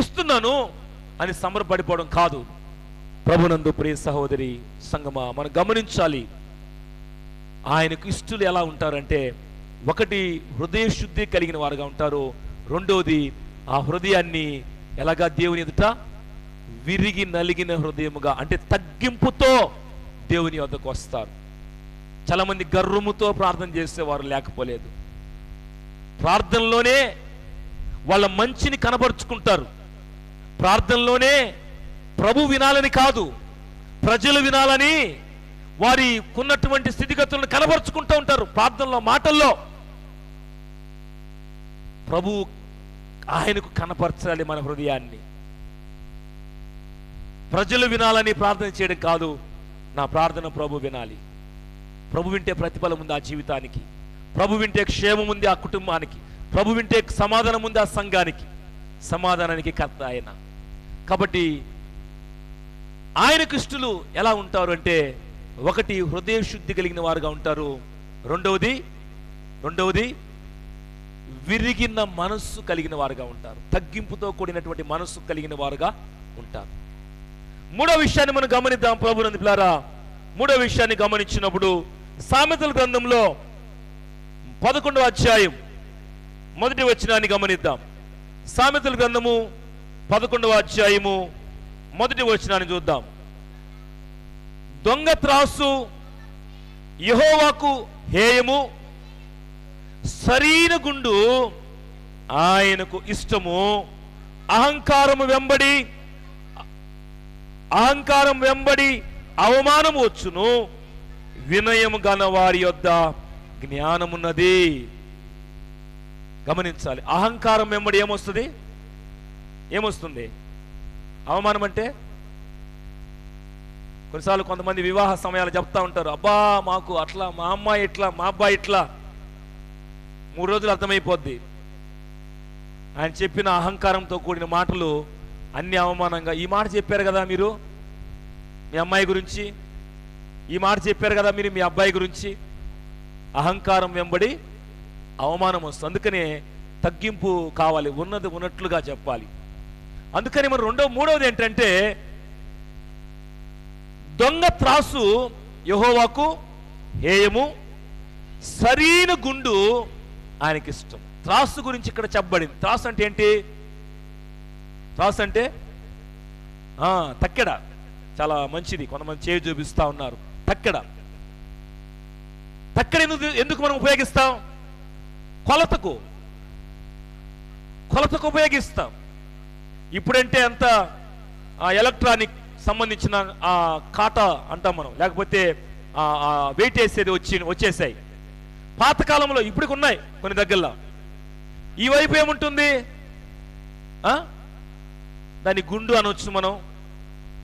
ఇస్తున్నాను అని సంబరపడిపోవడం కాదు. ప్రభునందు ప్రియ సహోదరి సంగమా, మనం గమనించాలి ఆయనకు ఇష్టలు ఎలా ఉంటారంటే, ఒకటి హృదయ శుద్ధి కలిగిన వారుగా ఉంటారు, రెండోది ఆ హృదయాన్ని ఎలాగా దేవుని ఎదుట విరిగి నలిగిన హృదయముగా, అంటే తగ్గింపుతో దేవుని వద్దకు వస్తారు. చాలా మంది గర్వముతో ప్రార్థన చేసేవారు లేకపోలేదు. ప్రార్థనలోనే వాళ్ళ మంచిని కనబరుచుకుంటారు. ప్రార్థనలోనే ప్రభు వినాలని కాదు, ప్రజలు వినాలని వారి ఉన్నటువంటి స్థితిగతులను కనబరుచుకుంటూ ఉంటారు. ప్రార్థనలో, మాటల్లో ప్రభు ఆయనకు కనపరచాలి మన హృదయాన్ని. ప్రజలు వినాలని ప్రార్థన చేయడం కాదు, నా ప్రార్థన ప్రభు వినాలి. ప్రభు వింటే ప్రతిఫలం ఉంది ఆ జీవితానికి, ప్రభు వింటే క్షేమం ఉంది ఆ కుటుంబానికి, ప్రభు వింటే సమాధానం ఉంది ఆ సంఘానికి, సమాధానానికి కర్త ఆయన. కాబట్టి ఆయన ఇష్టలు ఎలా ఉంటారు అంటే, ఒకటి హృదయ శుద్ధి కలిగిన వారుగా ఉంటారు, రెండవది విరిగిన మనస్సు కలిగిన వారుగా ఉంటారు, తగ్గింపుతో కూడినటువంటి మనస్సు కలిగిన వారుగా ఉంటారు. మూడో విషయాన్ని మనం గమనిద్దాం ప్రభునందు పిల్లారా. మూడో విషయాన్ని గమనించినప్పుడు సామెతల గ్రంథంలో 11వ అధ్యాయం 1వ వచనాన్ని గమనిద్దాం. సామెతల గ్రంథము 11వ అధ్యాయము 1వ వచనాన్ని చూద్దాం. దొంగ త్రాసు యెహోవాకు హేయము, సరైన గుండు ఆయనకు ఇష్టము. అహంకారం వెంబడి అవమానం వచ్చును, వినయము గల వారి యొద్ద జ్ఞానమున్నది. గమనించాలి, అహంకారం వెంబడి ఏమొస్తుంది? అవమానం అంటే కొన్నిసార్లు కొంతమంది వివాహ సమయాలు చెప్తా ఉంటారు, అబ్బా మాకు అట్లా, మా అమ్మాయి ఇట్లా, మా అబ్బాయి ఇట్లా. 3 రోజులు అర్థమైపోద్ది. ఆయన చెప్పిన అహంకారంతో కూడిన మాటలు అన్ని అవమానంగా. ఈ మాట చెప్పారు కదా మీరు మీ అమ్మాయి గురించి, ఈ మాట చెప్పారు కదా మీరు మీ అబ్బాయి గురించి. అహంకారం వెంబడి అవమానం వస్తుంది. అందుకనే తగ్గింపు కావాలి, ఉన్నది ఉన్నట్లుగా చెప్పాలి. అందుకని మనం మూడవది ఏంటంటే, దొంగ త్రాసు యెహోవాకు హేయము, సరైన గుండు ఆయనకి ఇష్టం. త్రాసు గురించి ఇక్కడ చెప్పబడింది. త్రాసు అంటే ఏంటి? త్రాసు అంటే తక్కెడ. చాలా మంచిది, కొంతమంది చేయి చూపిస్తా ఉన్నారు. తక్కెడ ఎందుకు మనం ఉపయోగిస్తాం? కొలతకు ఉపయోగిస్తాం. ఇప్పుడంటే అంత ఎలక్ట్రానిక్ సంబంధించిన కాటా అంటాం మనం, లేకపోతే వెయిట్ వేసేది వచ్చేసాయి. పాతకాలంలో ఇప్పటికి ఉన్నాయి కొన్ని దగ్గరలో. ఈ వైపు ఏముంటుంది, దాని గుండు అనొచ్చు మనం,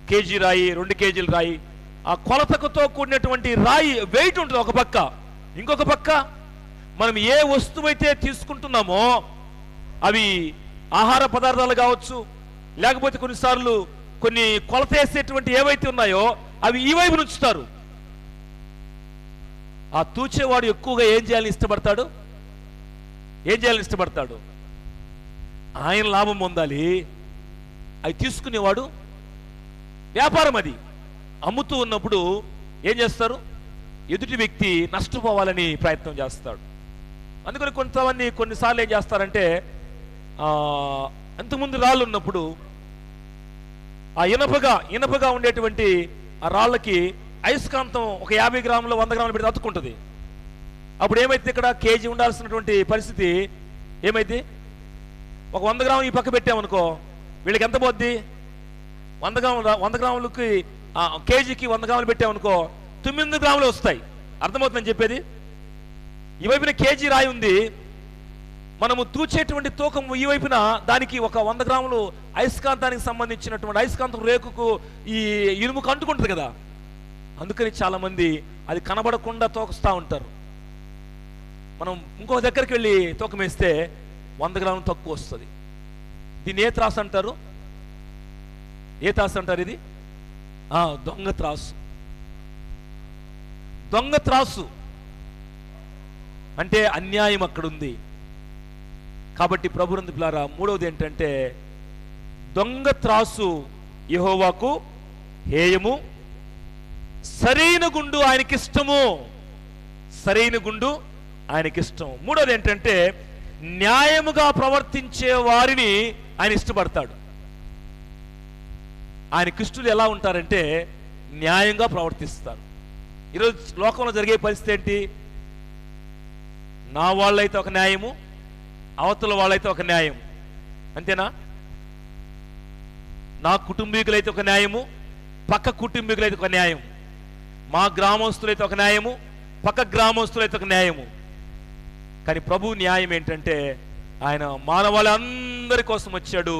కేజీ రాయి 2 కేజీల రాయి, ఆ కొలతకుతో కూడినటువంటి రాయి వెయిట్ ఉంటుంది ఒక పక్క. ఇంకొక పక్క మనం ఏ వస్తువు అయితే తీసుకుంటున్నామో అవి ఆహార పదార్థాలు కావచ్చు, లేకపోతే కొన్నిసార్లు కొన్ని కొలత వేసేటువంటి ఏవైతే ఉన్నాయో అవి ఈ వైపు ఉంచుతారు. ఆ తూచేవాడు ఎక్కువగా ఏం చేయాలని ఇష్టపడతాడు? ఆయన లాభం పొందాలి. అవి తీసుకునేవాడు వ్యాపారం, అది అమ్ముతూ ఉన్నప్పుడు ఏం చేస్తారు, ఎదుటి వ్యక్తి నష్టపోవాలని ప్రయత్నం చేస్తాడు. అందుకని కొంతమంది కొన్నిసార్లు ఏం చేస్తారంటే, అంతకుముందు రాళ్ళు ఉన్నప్పుడు ఆ ఇనపగా ఉండేటువంటి ఆ రాళ్ళకి అయస్కాంతం ఒక 50 గ్రాములు 100 గ్రాములు పెడితే అతుక్కుంటుంది. అప్పుడు ఏమైతే ఇక్కడ కేజీ ఉండాల్సినటువంటి పరిస్థితి ఏమైంది, ఒక 100 గ్రాములు ఈ పక్క పెట్టామనుకో, వీళ్ళకి ఎంత పోద్ది, 100 గ్రాములకి కేజీకి 100 గ్రాములు పెట్టామనుకో 9 గ్రాములు వస్తాయి. అర్థమవుతుందని చెప్పేది. ఈ వైపున కేజీ రాయి ఉంది, మనము తూచేటువంటి తూకం ఈ వైపున దానికి ఒక 100 గ్రాములు అయస్కాంతానికి సంబంధించినటువంటి అయస్కాంతం రేకుకు ఈ ఇనుముకు అంటుకుంటుంది కదా. అందుకని చాలా మంది అది కనబడకుండా తూకస్తూ ఉంటారు. మనం ఇంకో దగ్గరికి వెళ్ళి తూకం వేస్తే 100 గ్రాములు తక్కువ వస్తుంది. దీన్ని ఏ త్రాసు అంటారు? ఇది దొంగ త్రాసు. దొంగ త్రాసు అంటే అన్యాయం అక్కడ ఉంది. కాబట్టి ప్రభునందు పిల్లారా, మూడవది ఏంటంటే దొంగ త్రాసు యెహోవాకు హేయము, సరైన గుండు ఆయనకిష్టము. మూడవది ఏంటంటే న్యాయముగా ప్రవర్తించే వారిని ఆయన ఇష్టపడతాడు. ఆయన క్రిస్తులు ఎలా ఉంటారంటే న్యాయంగా ప్రవర్తిస్తారు. ఈరోజు లోకంలో జరిగే పరిస్థితి ఏంటి, నా వాళ్ళైతే ఒక న్యాయము, అవతల వాళ్ళైతే ఒక న్యాయం, అంతేనా? నా కుటుంబీకులైతే ఒక న్యాయము, పక్క కుటుంబీకులైతే ఒక న్యాయం, మా గ్రామస్తులైతే ఒక న్యాయము, పక్క గ్రామస్తులైతే ఒక న్యాయము. కానీ ప్రభు న్యాయం ఏంటంటే ఆయన మానవాళ్ళందరి కోసం వచ్చాడు.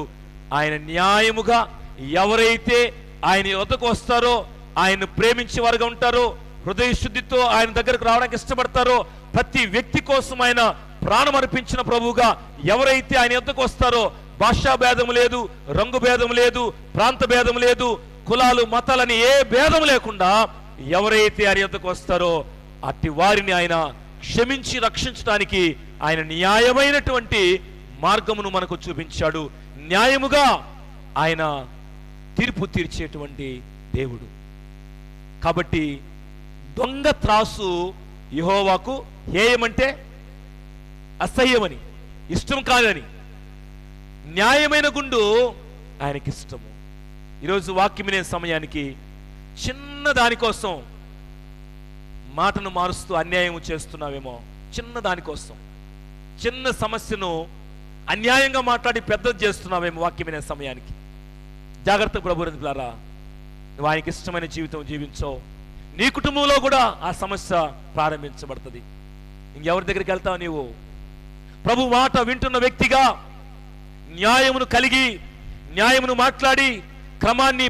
ఆయన న్యాయముగా ఎవరైతే ఆయన వద్దకు వస్తారో, ఆయన ప్రేమించే వారుగా ఉంటారో, హృదయ శుద్ధితో ఆయన దగ్గరకు రావడానికి ఇష్టపడతారో, ప్రతి వ్యక్తి కోసం ఆయన ప్రాణం అర్పించిన ప్రభువుగా ఎవరైతే ఆయన వద్దకు వస్తారో, భాషా భేదం లేదు, రంగు భేదం లేదు, ప్రాంత భేదం లేదు, కులాలు మతాలని ఏ భేదం లేకుండా ఎవరైతే ఆయన వద్దకు వస్తారో అట్టి వారిని ఆయన క్షమించి రక్షించడానికి ఆయన న్యాయమైనటువంటి మార్గమును మనకు చూపించాడు. న్యాయముగా ఆయన తీర్పు తీర్చేటువంటి దేవుడు. కాబట్టి దొంగ త్రాసు యెహోవాకు హేయమంటే అసహ్యమని, ఇష్టం కాదని, న్యాయమైన గుండు ఆయనకి ఇష్టము. ఈరోజు వాక్యం వినే సమయానికి చిన్న దానికోసం మాటను మారుస్తూ అన్యాయం చేస్తున్నావేమో, చిన్న దానికోసం, చిన్న సమస్యను అన్యాయంగా మాట్లాడి పెద్దది చేస్తున్నావేమో వాక్యం వినే సమయానికి. జాగ్రత్త ప్రభువులారా, నువ్వు ఆయనకి ఇష్టమైన జీవితం జీవించో, నీ కుటుంబంలో కూడా ఆ సమస్య ప్రారంభించబడుతుంది. ఇంకెవరి దగ్గరికి వెళ్తావు నీవు? ప్రభు మాట వింటున్న వ్యక్తిగా న్యాయమును కలిగి, న్యాయమును మాట్లాడి, క్రమాన్ని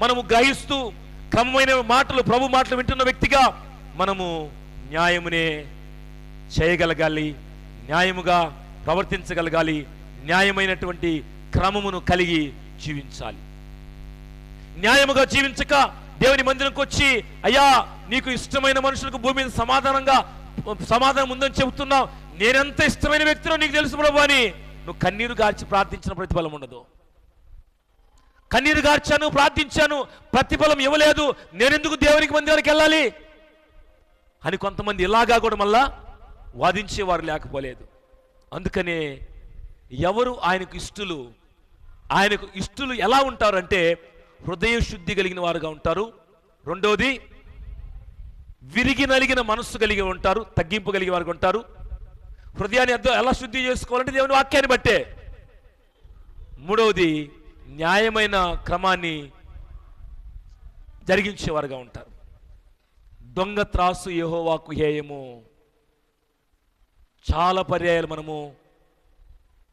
మనము గ్రహిస్తూ, క్రమమైన మాటలు, ప్రభు మాటలు వింటున్న వ్యక్తిగా మనము న్యాయమునే చేయగలగాలి, న్యాయముగా ప్రవర్తించగలగాలి, న్యాయమైనటువంటి క్రమమును కలిగి జీవించాలి. న్యాయముగా జీవించక దేవుని మందిరంకి వచ్చి, అయ్యా నీకు ఇష్టమైన మనుషులకు భూమి మీద సమాధానం ఉందని చెబుతున్నావు, నేనెంత ఇష్టమైన వ్యక్తినో నీకు తెలుసు ప్రభు అని నువ్వు కన్నీరు గార్చి ప్రార్థించిన ప్రతిఫలం ఉండదు. కన్నీరు గార్చాను, ప్రార్థించాను, ప్రతిఫలం ఇవ్వలేదు, నేనెందుకు దేవునికి మందిరానికి వెళ్ళాలి అని కొంతమంది ఇలాగా కూడా మళ్ళా వాదించేవారు లేకపోలేదు. అందుకనే ఎవరు ఆయనకు ఇష్టలు ఎలా ఉంటారంటే హృదయ శుద్ధి కలిగిన వారుగా ఉంటారు. రెండోది విరిగి నలిగిన మనస్సు కలిగి ఉంటారు, తగ్గింపు కలిగిన వారుగా ఉంటారు. హృదయాన్ని ఎలా శుద్ధి చేసుకోవాలంటే దేవుని వాక్యాన్ని బట్టే. మూడవది న్యాయమైన క్రమాన్ని జరిగించేవారుగా ఉంటారు. దొంగ త్రాసు యెహోవాకు హేయము. చాలా పర్యాయాలు మనము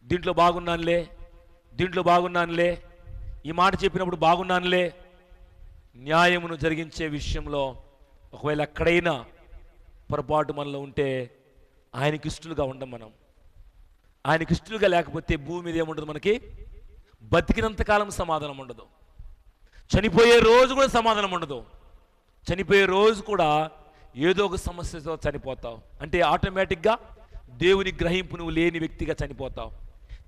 దీంట్లో బాగున్నానులే, ఈ మాట చెప్పినప్పుడు బాగున్నానులే, న్యాయమును జరిగించే విషయంలో ఒకవేళ ఎక్కడైనా పొరపాటు మనలో ఉంటే ఆయనకి ఇష్టలుగా ఉండం. మనం ఆయనకి ఇష్టలుగా లేకపోతే భూమి మీద ఏముండదు, మనకి బతికినంతకాలం సమాధానం ఉండదు, చనిపోయే రోజు కూడా సమాధానం ఉండదు. చనిపోయే రోజు కూడా ఏదో ఒక సమస్యతో చనిపోతావు. అంటే ఆటోమేటిక్గా దేవుని గ్రహింపు నువ్వు లేని వ్యక్తిగా చనిపోతావు.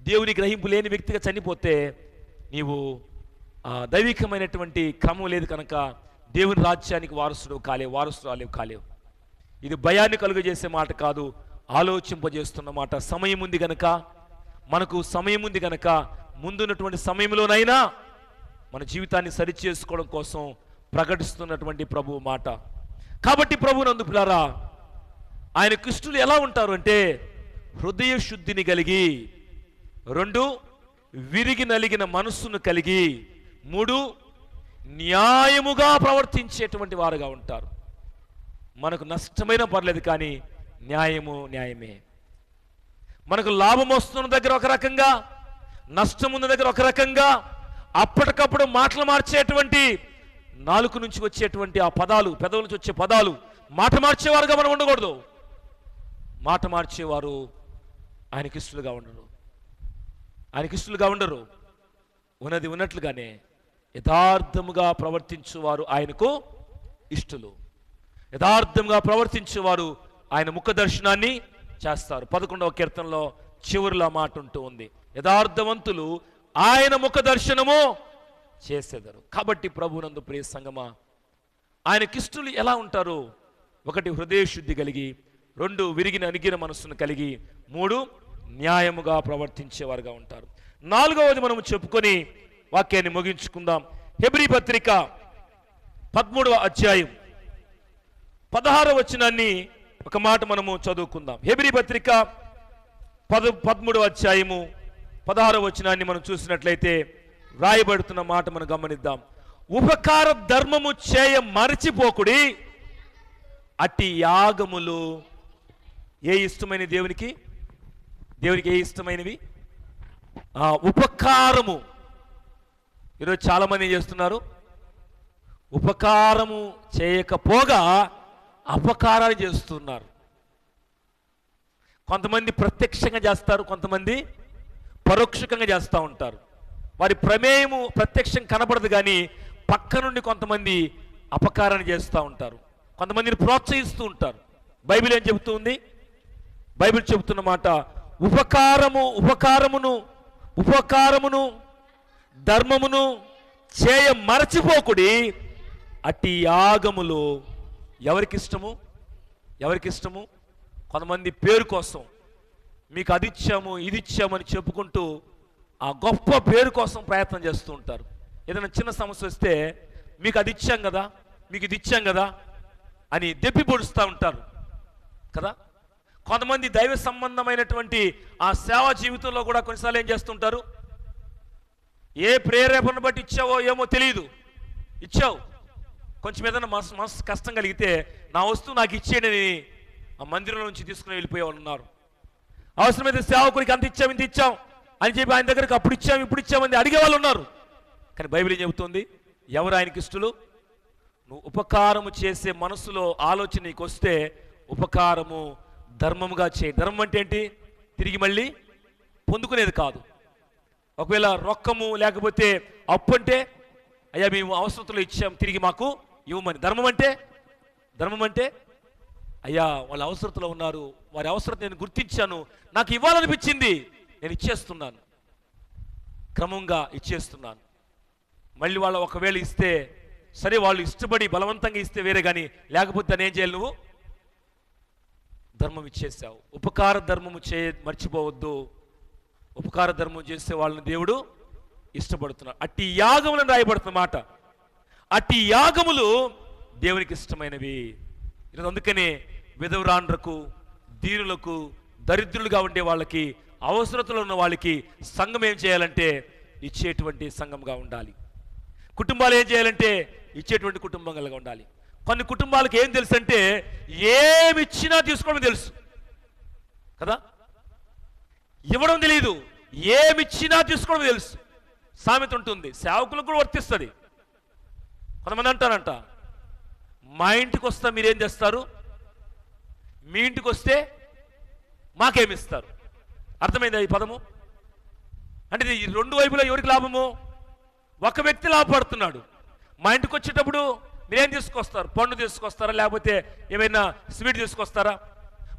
దేవుని గ్రహింపు లేని వ్యక్తిగా చనిపోతే నీవు దైవికమైనటువంటి క్రమం లేదు కనుక దేవుని రాజ్యానికి వారసురాలేవు కాలేవు. ఇది భయాన్ని కలుగజేసే మాట కాదు, ఆలోచింపజేస్తున్న మాట. సమయం ఉంది గనక, మనకు సమయం ఉంది గనక ముందున్నటువంటి సమయంలోనైనా మన జీవితాన్ని సరిచేసుకోవడం కోసం ప్రకటిస్తున్నటువంటి ప్రభువు మాట. కాబట్టి ప్రభువునందు పిల్లారా, ఆయన క్రిస్తులు ఎలా ఉంటారు అంటే హృదయ శుద్ధిని కలిగి, 2 విరిగి నలిగిన మనస్సును కలిగి, 3 న్యాయముగా ప్రవర్తించేటువంటి వారుగా ఉంటారు. మనకు నష్టమైన పర్లేదు కానీ న్యాయమే. మనకు లాభం వస్తున్న దగ్గర ఒక రకంగా, నష్టం ఉన్న దగ్గర ఒక రకంగా, అప్పటికప్పుడు మాటలు మార్చేటువంటి నాలుక నుంచి వచ్చేటువంటి ఆ పదాలు, పెదవుల నుంచి వచ్చే పదాలు మాట మార్చేవారుగా మనం ఉండకూడదు. మాట మార్చేవారు ఆయనకిష్టులుగా ఉండరు. ఉన్నది ఉన్నట్లుగానే యథార్థముగా ప్రవర్తించువారు ఆయనకు ఇష్టలు. యథార్థంగా ప్రవర్తించేవారు ఆయన ముఖ దర్శనాన్ని చేస్తారు. 11వ కీర్తనలో చివరిలో మాట ఉంటూ ఉంది, యథార్థవంతులు ఆయన ముఖ దర్శనము చేసేదరు. కాబట్టి ప్రభునందు ప్రియ సంగమా, ఆయన కిష్టులు ఎలా ఉంటారు? 1 హృదయ శుద్ధి కలిగి, 2 విరిగిన అణిగిన మనస్సును కలిగి, 3 న్యాయముగా ప్రవర్తించేవారుగా ఉంటారు. 4వది మనం చెప్పుకొని వాక్యాన్ని ముగించుకుందాం. హెబ్రీ పత్రిక 13వ అధ్యాయం 16వ వచనాన్ని ఒక మాట మనము చదువుకుందాం. హెబ్రీ పత్రిక 13వ అధ్యాయము 16వ వచనాన్ని మనం చూసినట్లయితే రాయబడుతున్న మాట మనం గమనిద్దాం. ఉపకార ధర్మము చేయ మరచిపోకుడి, అట్టి యాగములు ఏ ఇష్టమైన దేవునికి ఏ ఇష్టమైనవి? ఉపకారము. ఈరోజు చాలా మంది ఏం చేస్తున్నారు? ఉపకారము చేయకపోగా అపకారాలు చేస్తున్నారు. కొంతమంది ప్రత్యక్షంగా చేస్తారు, కొంతమంది పరోక్షంగా చేస్తూ ఉంటారు. వారి ప్రమేయము ప్రత్యక్షం కనబడదు కానీ పక్క నుండి కొంతమంది అపకారాన్ని చేస్తూ ఉంటారు, కొంతమందిని ప్రోత్సహిస్తూ ఉంటారు. బైబిల్ ఏం చెబుతుంది? బైబిల్ చెబుతున్న మాట, ఉపకారమును ధర్మమును చేయ మరచిపోకుడి, అట్టి యాగములు ఎవరికిష్టము? కొంతమంది పేరు కోసం మీకు అది ఇచ్చాము ఇది ఇచ్చామని చెప్పుకుంటూ ఆ గొప్ప పేరు కోసం ప్రయత్నం చేస్తూ ఉంటారు. ఏదైనా చిన్న సమస్య వస్తే మీకు అది ఇచ్చాం కదా, మీకు ఇది ఇచ్చాం కదా అని దెప్పి పొడుస్తూ ఉంటారు కదా. కొంతమంది దైవ సంబంధమైనటువంటి ఆ సేవా జీవితంలో కూడా కొన్నిసార్లు ఏం చేస్తుంటారు? ఏ ప్రేరేపణ బట్టి ఇచ్చావో ఏమో తెలియదు, ఇచ్చావు. కొంచెం ఏదైనా మనసు కష్టం కలిగితే నా వస్తువు నాకు ఇచ్చేయని ఆ మందిరం నుంచి తీసుకుని వెళ్ళిపోయే వాళ్ళు ఉన్నారు. అవసరమైతే సేవకుడికి అంత ఇచ్చాం ఇంత ఇచ్చాం అని చెప్పి ఆయన దగ్గరికి అప్పుడు ఇచ్చాం ఇప్పుడు ఇచ్చామని అడిగే వాళ్ళు ఉన్నారు. కానీ బైబిల్ ఏం చెబుతుంది? ఎవరు ఆయనకి ఇష్టలు? నువ్వు ఉపకారము చేసే మనసులో ఆలోచన నీకు వస్తే ఉపకారము ధర్మముగా చేయి. ధర్మం అంటే ఏంటి? తిరిగి మళ్ళీ పొందుకునేది కాదు. ఒకవేళ రొక్కము లేకపోతే అప్పు అంటే అయ్యా మేము అవసరతలో ఇచ్చాం తిరిగి మాకు ఇవ్వమని. ధర్మం అంటే అయ్యా వాళ్ళ అవసరతలో ఉన్నారు, వారి అవసరత నేను గుర్తించాను, నాకు ఇవ్వాలనిపించింది, నేను ఇచ్చేస్తున్నాను, క్రమంగా ఇచ్చేస్తున్నాను. మళ్ళీ వాళ్ళు ఒకవేళ ఇస్తే సరే, వాళ్ళు ఇష్టపడి బలవంతంగా ఇస్తే వేరే, కానీ లేకపోతే దాన్ని ఏం చేయాలి? నువ్వు ధర్మం ఇచ్చేసావు. ఉపకార ధర్మము మర్చిపోవద్దు. ఉపకార ధర్మం చేసే వాళ్ళని దేవుడు ఇష్టపడుతున్నాడు. అట్టి యాగములను రాయబడుతున్న మాట, అట్టి యాగములు దేవునికి ఇష్టమైనవి. అందుకనే విధవరాండ్రకు, దీనులకు, దరిద్రులుగా ఉండే వాళ్ళకి, అవసరతలో ఉన్న వాళ్ళకి సంఘం ఏం చేయాలంటే ఇచ్చేటువంటి సంఘంగా ఉండాలి. కుటుంబాలు ఏం చేయాలంటే ఇచ్చేటువంటి కుటుంబంగా ఉండాలి. కొన్ని కుటుంబాలకు ఏం తెలుసు అంటే ఏమి ఇచ్చినా తీసుకోవడం తెలుసు కదా, ఇవ్వడం తెలియదు, ఏమిచ్చినా తీసుకోవడం తెలుసు. సామెత ఉంటుంది, సేవకులకు కూడా వర్తిస్తుంది. కొంతమంది అంటారంట, మా ఇంటికి వస్తే మీరేం చేస్తారు, మీ ఇంటికి వస్తే మాకేమిస్తారు. అర్థమైందా ఈ పదము? అంటే ఈ రెండు వైపులా ఎవరికి లాభము? ఒక వ్యక్తి లాభపడుతున్నాడు. మా ఇంటికి వచ్చేటప్పుడు మీరేం తీసుకొస్తారు? పండు తీసుకొస్తారా, లేకపోతే ఏమైనా స్వీట్ తీసుకొస్తారా?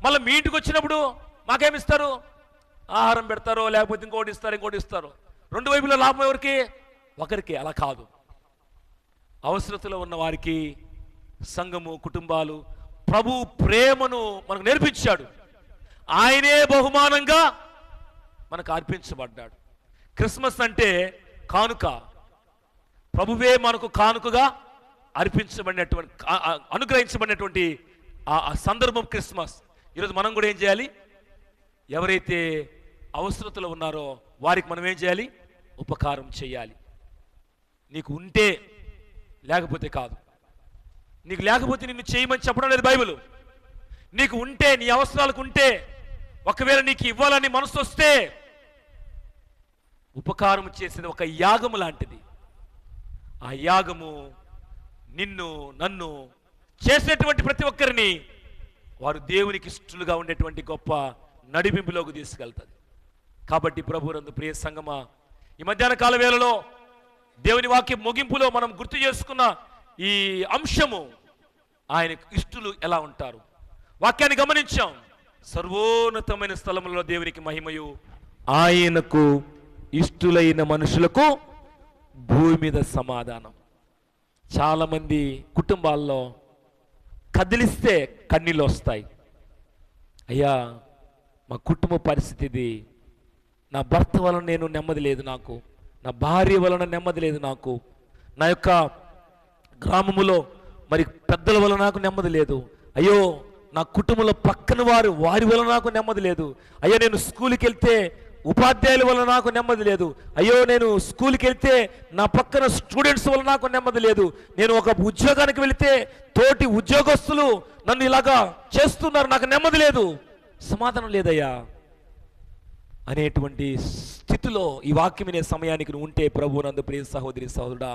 మళ్ళీ మీ ఇంటికి వచ్చినప్పుడు మాకేమిస్తారు? ఆహారం పెడతారో, లేకపోతే ఇంకోటి ఇస్తారు. రెండు వైపులా లాభం ఎవరికి? ఒకరికి. అలా కాదు. అవసరతలో ఉన్న వారికి సంఘము, కుటుంబాలు ప్రభు ప్రేమను మనకు నేర్పించాడు. ఆయనే బహుమానంగా మనకు అర్పించబడ్డాడు. క్రిస్మస్ అంటే కానుక. ప్రభువే మనకు కానుకగా అర్పించబడినటువంటి, అనుగ్రహించబడినటువంటి ఆ సందర్భం క్రిస్మస్. ఈరోజు మనం కూడా ఏం చేయాలి? ఎవరైతే అవసరతలో ఉన్నారో వారికి మనం ఏం చేయాలి? ఉపకారం చేయాలి. నీకు ఉంటే, లేకపోతే కాదు. నీకు లేకపోతే నిన్ను చేయమని చెప్పడం లేదు బైబిల్. నీకు ఉంటే, నీ అవసరాలకు ఉంటే, ఒకవేళ నీకు ఇవ్వాలని మనసు వస్తే ఉపకారం చేసేది ఒక యాగము లాంటిది. ఆ యాగము నిన్ను, నన్ను, చేసేటువంటి ప్రతి ఒక్కరిని వారు దేవునికి ఇష్టలుగా ఉండేటువంటి గొప్ప నడిపింపులోకి తీసుకెళ్తుంది. కాబట్టి ప్రభువునందు ప్రియ సంగమా, ఈ మధ్యాహ్న కాల వేళలో దేవుని వాక్య ముగింపులో మనం గుర్తు చేసుకున్న ఈ అంశము, ఆయనకు ఇష్టలు ఎలా ఉంటారు. వాక్యాన్ని గమనించాం. సర్వోన్నతమైన స్థలములలో దేవునికి మహిమయు, ఆయనకు ఇష్టలైన మనుషులకు భూమి మీద సమాధానం. చాలామంది కుటుంబాల్లో కదిలిస్తే కన్నీళ్ళు వస్తాయి. అయ్యా, మా కుటుంబ పరిస్థితి ఇది, నా భర్త వలన నేను నెమ్మది లేదు నాకు, నా భార్య వలన నెమ్మది లేదు నాకు, నా యొక్క గ్రామములో మరి పెద్దల వలన నాకు నెమ్మది లేదు, అయ్యో నా కుటుంబంలో పక్కన వారి వలన నాకు నెమ్మది లేదు, అయ్యో నేను స్కూల్కి వెళ్తే ఉపాధ్యాయుల వల్ల నాకు నెమ్మది లేదు, అయ్యో నేను స్కూల్కి వెళ్తే నా పక్కన స్టూడెంట్స్ వల్ల నాకు నెమ్మది లేదు, నేను ఒక ఉద్యోగానికి వెళితే తోటి ఉద్యోగస్తులు నన్ను ఇలాగా చేస్తున్నారు, నాకు నెమ్మది లేదు, సమాధానం లేదయ్యా అనేటువంటి స్థితిలో ఈ వాక్యం వినే సమయానికి నువ్వు ఉంటే, ప్రభు నందు ప్రియ సహోదరి సహోదరుడా,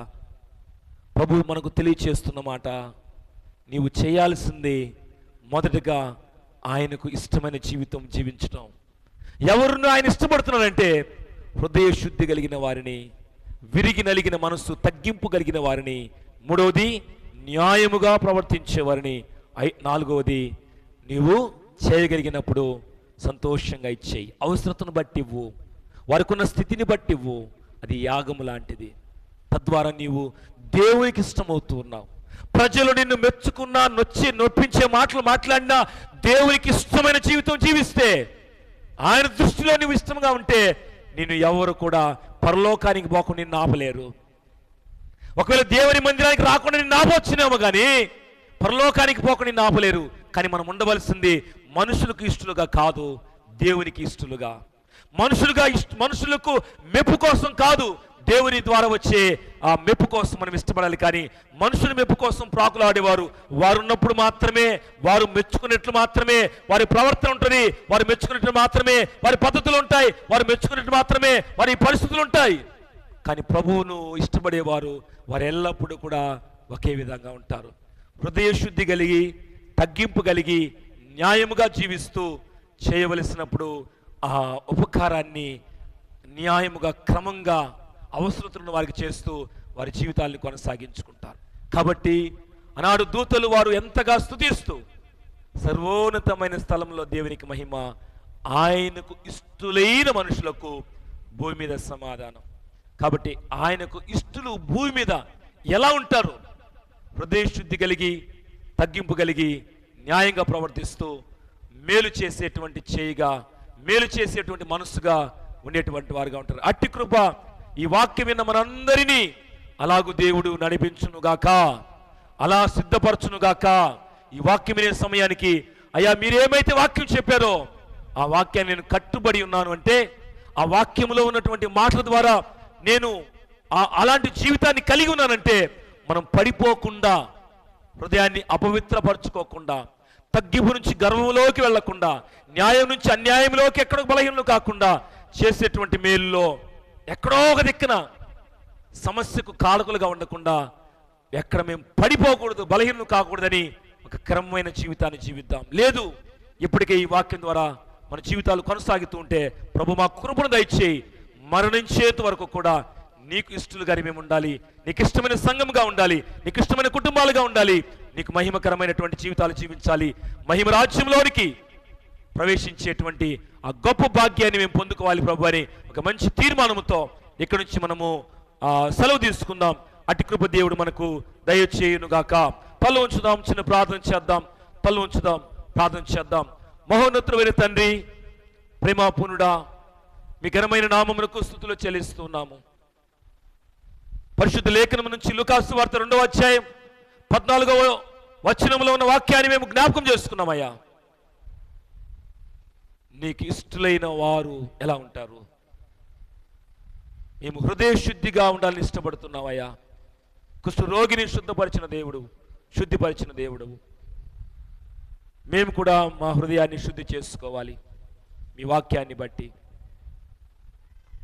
ప్రభు మనకు తెలియచేస్తున్న మాట, నీవు చేయాల్సింది మొదటగా ఆయనకు ఇష్టమైన జీవితం జీవించటం. ఎవరిని ఆయన ఇష్టపడుతున్నారంటే హృదయ శుద్ధి కలిగిన వారిని, విరిగి నలిగిన మనస్సు తగ్గింపు కలిగిన వారిని, మూడవది న్యాయముగా ప్రవర్తించే వారిని, నాలుగవది నీవు చేయగలిగినప్పుడు సంతోషంగా ఇచ్చేయి. అవసరతను బట్టి ఇవ్వు, వారికి ఉన్న స్థితిని బట్టి ఇవ్వు. అది యాగము లాంటిది. తద్వారా నీవు దేవునికి ఇష్టమవుతూ ఉన్నావు. ప్రజలు నిన్ను మెచ్చుకున్నా, నొప్పించే మాటలు మాట్లాడినా దేవునికి ఇష్టమైన జీవితం జీవిస్తే, ఆయన దృష్టిలో నువ్వు ఇష్టంగా ఉంటే నిన్ను ఎవరు కూడా పరలోకానికి పోకుండా నిన్ను ఆపలేరు. ఒకవేళ దేవుని మందిరానికి రాకుండా నిన్ను ఆపొచ్చినేమో కానీ పరలోకానికి పోకుండా నిన్ను ఆపలేరు. కానీ మనం ఉండవలసింది మనుషులకు ఇష్టలుగా కాదు, దేవునికి ఇష్టలుగా. మనుషులకు మెప్పు కోసం కాదు, దేవుని ద్వారా వచ్చే ఆ మెప్పు కోసం మనం ఇష్టపడాలి. కానీ మనుషుల మెప్పు కోసం ప్రాకులాడేవారు వారు ఉన్నప్పుడు మాత్రమే, వారు మెచ్చుకున్నట్లు మాత్రమే వారి ప్రవర్తన ఉంటుంది, వారు మెచ్చుకున్నట్లు మాత్రమే వారి పద్ధతులు ఉంటాయి, వారు మెచ్చుకున్నట్లు మాత్రమే వారి పరిస్థితులు ఉంటాయి. కానీ ప్రభువును ఇష్టపడేవారు వారు ఎల్లప్పుడూ కూడా ఒకే విధంగా ఉంటారు. హృదయ శుద్ధి కలిగి, తగ్గింపు కలిగి, న్యాయముగా జీవిస్తూ చేయవలసినప్పుడు ఆ ఉపకారాన్ని న్యాయముగా, క్రమంగా అవసరతలను వారికి చేస్తూ వారి జీవితాలను కొనసాగించుకుంటారు. కాబట్టి ఆనాడు దూతలు వారు ఎంతగా స్తుతిస్తూ, సర్వోన్నతమైన స్థలంలో దేవునికి మహిమ, ఆయనకు ఇష్టలైన మనుషులకు భూమి మీద సమాధానం. కాబట్టి ఆయనకు ఇష్టలు భూమి మీద ఎలా ఉంటారు? హృదయ శుద్ధి కలిగి, తగ్గింపు కలిగి, న్యాయంగా ప్రవర్తిస్తూ, మేలు చేసేటువంటి చేయిగా, మేలు చేసేటువంటి మనస్సుగా ఉండేటువంటి వారుగా ఉంటారు. అట్టి కృప ఈ వాక్యం విన్న మనందరినీ అలాగూ దేవుడు నడిపించునుగాక, అలా సిద్ధపరచునుగాక. ఈ వాక్యం వినే సమయానికి అయ్యా మీరేమైతే వాక్యం చెప్పారో ఆ వాక్యాన్ని నేను కట్టుబడి ఉన్నాను అంటే, ఆ వాక్యంలో ఉన్నటువంటి మాటల ద్వారా నేను అలాంటి జీవితాన్ని కలిగి ఉన్నానంటే మనం పడిపోకుండా, హృదయాన్ని అపవిత్రపరచుకోకుండా, తగ్గింపు నుంచి గర్వంలోకి వెళ్లకుండా, న్యాయం నుంచి అన్యాయంలోకి ఎక్కడో బలహీనలు కాకుండా చేసేటువంటి మేలులో ఎక్కడో ఒక దిక్కున సమస్యకు కారకులుగా ఉండకుండా, ఎక్కడ మేము పడిపోకూడదు, బలహీనలు కాకూడదని ఒక క్రమమైన జీవితాన్ని జీవిద్దాం. లేదు, ఇప్పటికే ఈ వాక్యం ద్వారా మన జీవితాలు కొనసాగుతూ ఉంటే, ప్రభు మా కృపను దయచేయి, మరణించేంత వరకు కూడా నీకు ఇష్టలుగానే మేము ఉండాలి, నీకు ఇష్టమైన సంఘంగా ఉండాలి, నీకు ఇష్టమైన కుటుంబాలుగా ఉండాలి, నీకు మహిమకరమైనటువంటి జీవితాలు జీవించాలి, మహిమ రాజ్యంలోనికి ప్రవేశించేటువంటి ఆ గొప్ప భాగ్యాన్ని మేము పొందుకోవాలి ప్రభు అని ఒక మంచి తీర్మానంతో ఇక్కడి నుంచి మనము సెలవు తీసుకుందాం. అట్టి కృప దేవుడు మనకు దయచేయునుగాక. పళ్ళు ఉంచుదాం, చిన్న ప్రార్థన చేద్దాం. పళ్ళు ఉంచుదాం, ప్రార్థన చేద్దాం. మహోన్నతుడైన తండ్రి, ప్రేమాపూర్ణుడా, మీ ఘనమైన నామమునకు స్తుతులు చెల్లిస్తున్నాము. పరిశుద్ధ లేఖనం నుంచి లూకాసు వార్త 2వ అధ్యాయం 14వ వచనంలో ఉన్న వాక్యాన్ని మేము జ్ఞాపకం చేసుకున్నామయ్యా. నీకు ఇష్టలైన వారు ఎలా ఉంటారు? మేము హృదయ శుద్ధిగా ఉండాలని ఇష్టపడుతున్నావయ్యా. కుష్ఠరోగిని శుద్ధపరిచిన దేవుడు, శుద్ధిపరిచిన దేవుడు. మేము కూడా మా హృదయాన్ని శుద్ధి చేసుకోవాలి మీ వాక్యాన్ని బట్టి.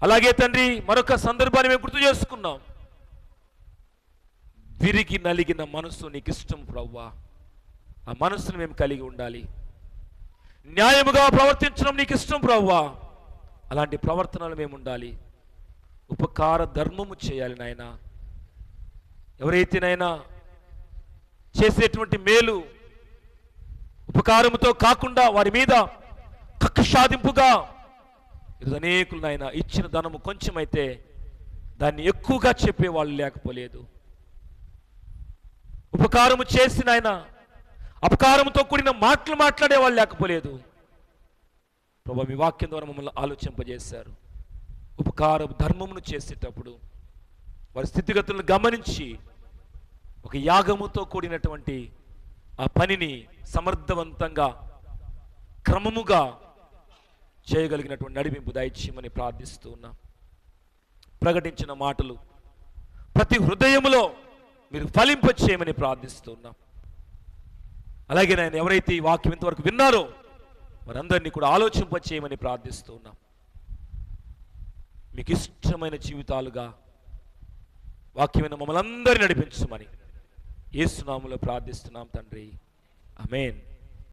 అలాగే తండ్రి, మరొక సందర్భాన్ని మేము గుర్తు చేసుకున్నాం. విరిగి నలిగిన మనసు నీకు ఇష్టం ప్రభువా. ఆ మనసును మేము కలిగి ఉండాలి. న్యాయముగా ప్రవర్తించడం నీకు ఇష్టం ప్రభువా. అలాంటి ప్రవర్తనలు మేము ఉండాలి. ఉపకార ధర్మము చేయాలి నాయన. ఎవరైతే నాయన చేసేటువంటి మేలు ఉపకారముతో కాకుండా వారి మీద కక్షాదింపుగా, ఈరోజు అనేకులు నాయన ఇచ్చిన ధనము కొంచెమైతే దాన్ని ఎక్కువగా చెప్పేవాళ్ళు లేకపోలేదు. ఉపకారము చేసిన ఆయన అపకారంతో కూడిన మాటలు మాట్లాడేవాళ్ళు లేకపోలేదు. ప్రభు, మీ వాక్యం ద్వారా మమ్మల్ని ఆలోచింపజేశారు. ఉపకార ధర్మమును చేసేటప్పుడు వారి స్థితిగతులను గమనించి ఒక యాగముతో కూడినటువంటి ఆ పనిని సమర్థవంతంగా క్రమముగా చేయగలిగినటువంటి నడిపింపు దయచేయమని ప్రార్థిస్తూ ఉన్నాం. ప్రకటించిన మాటలు ప్రతి హృదయములో మీరు ఫలింపచేయమని ప్రార్థిస్తున్నాం. అలాగే నేను ఎవరైతే ఈ వాక్యం ఇంతవరకు విన్నారో వారందరినీ కూడా ఆలోచింపచేయమని ప్రార్థిస్తున్నాం. మీకు ఇష్టమైన జీవితాలుగా వాక్యమైన మమ్మల్ని అందరినీ నడిపించమని యేసు నామములో ప్రార్థిస్తున్నాం తండ్రి. ఆమేన్.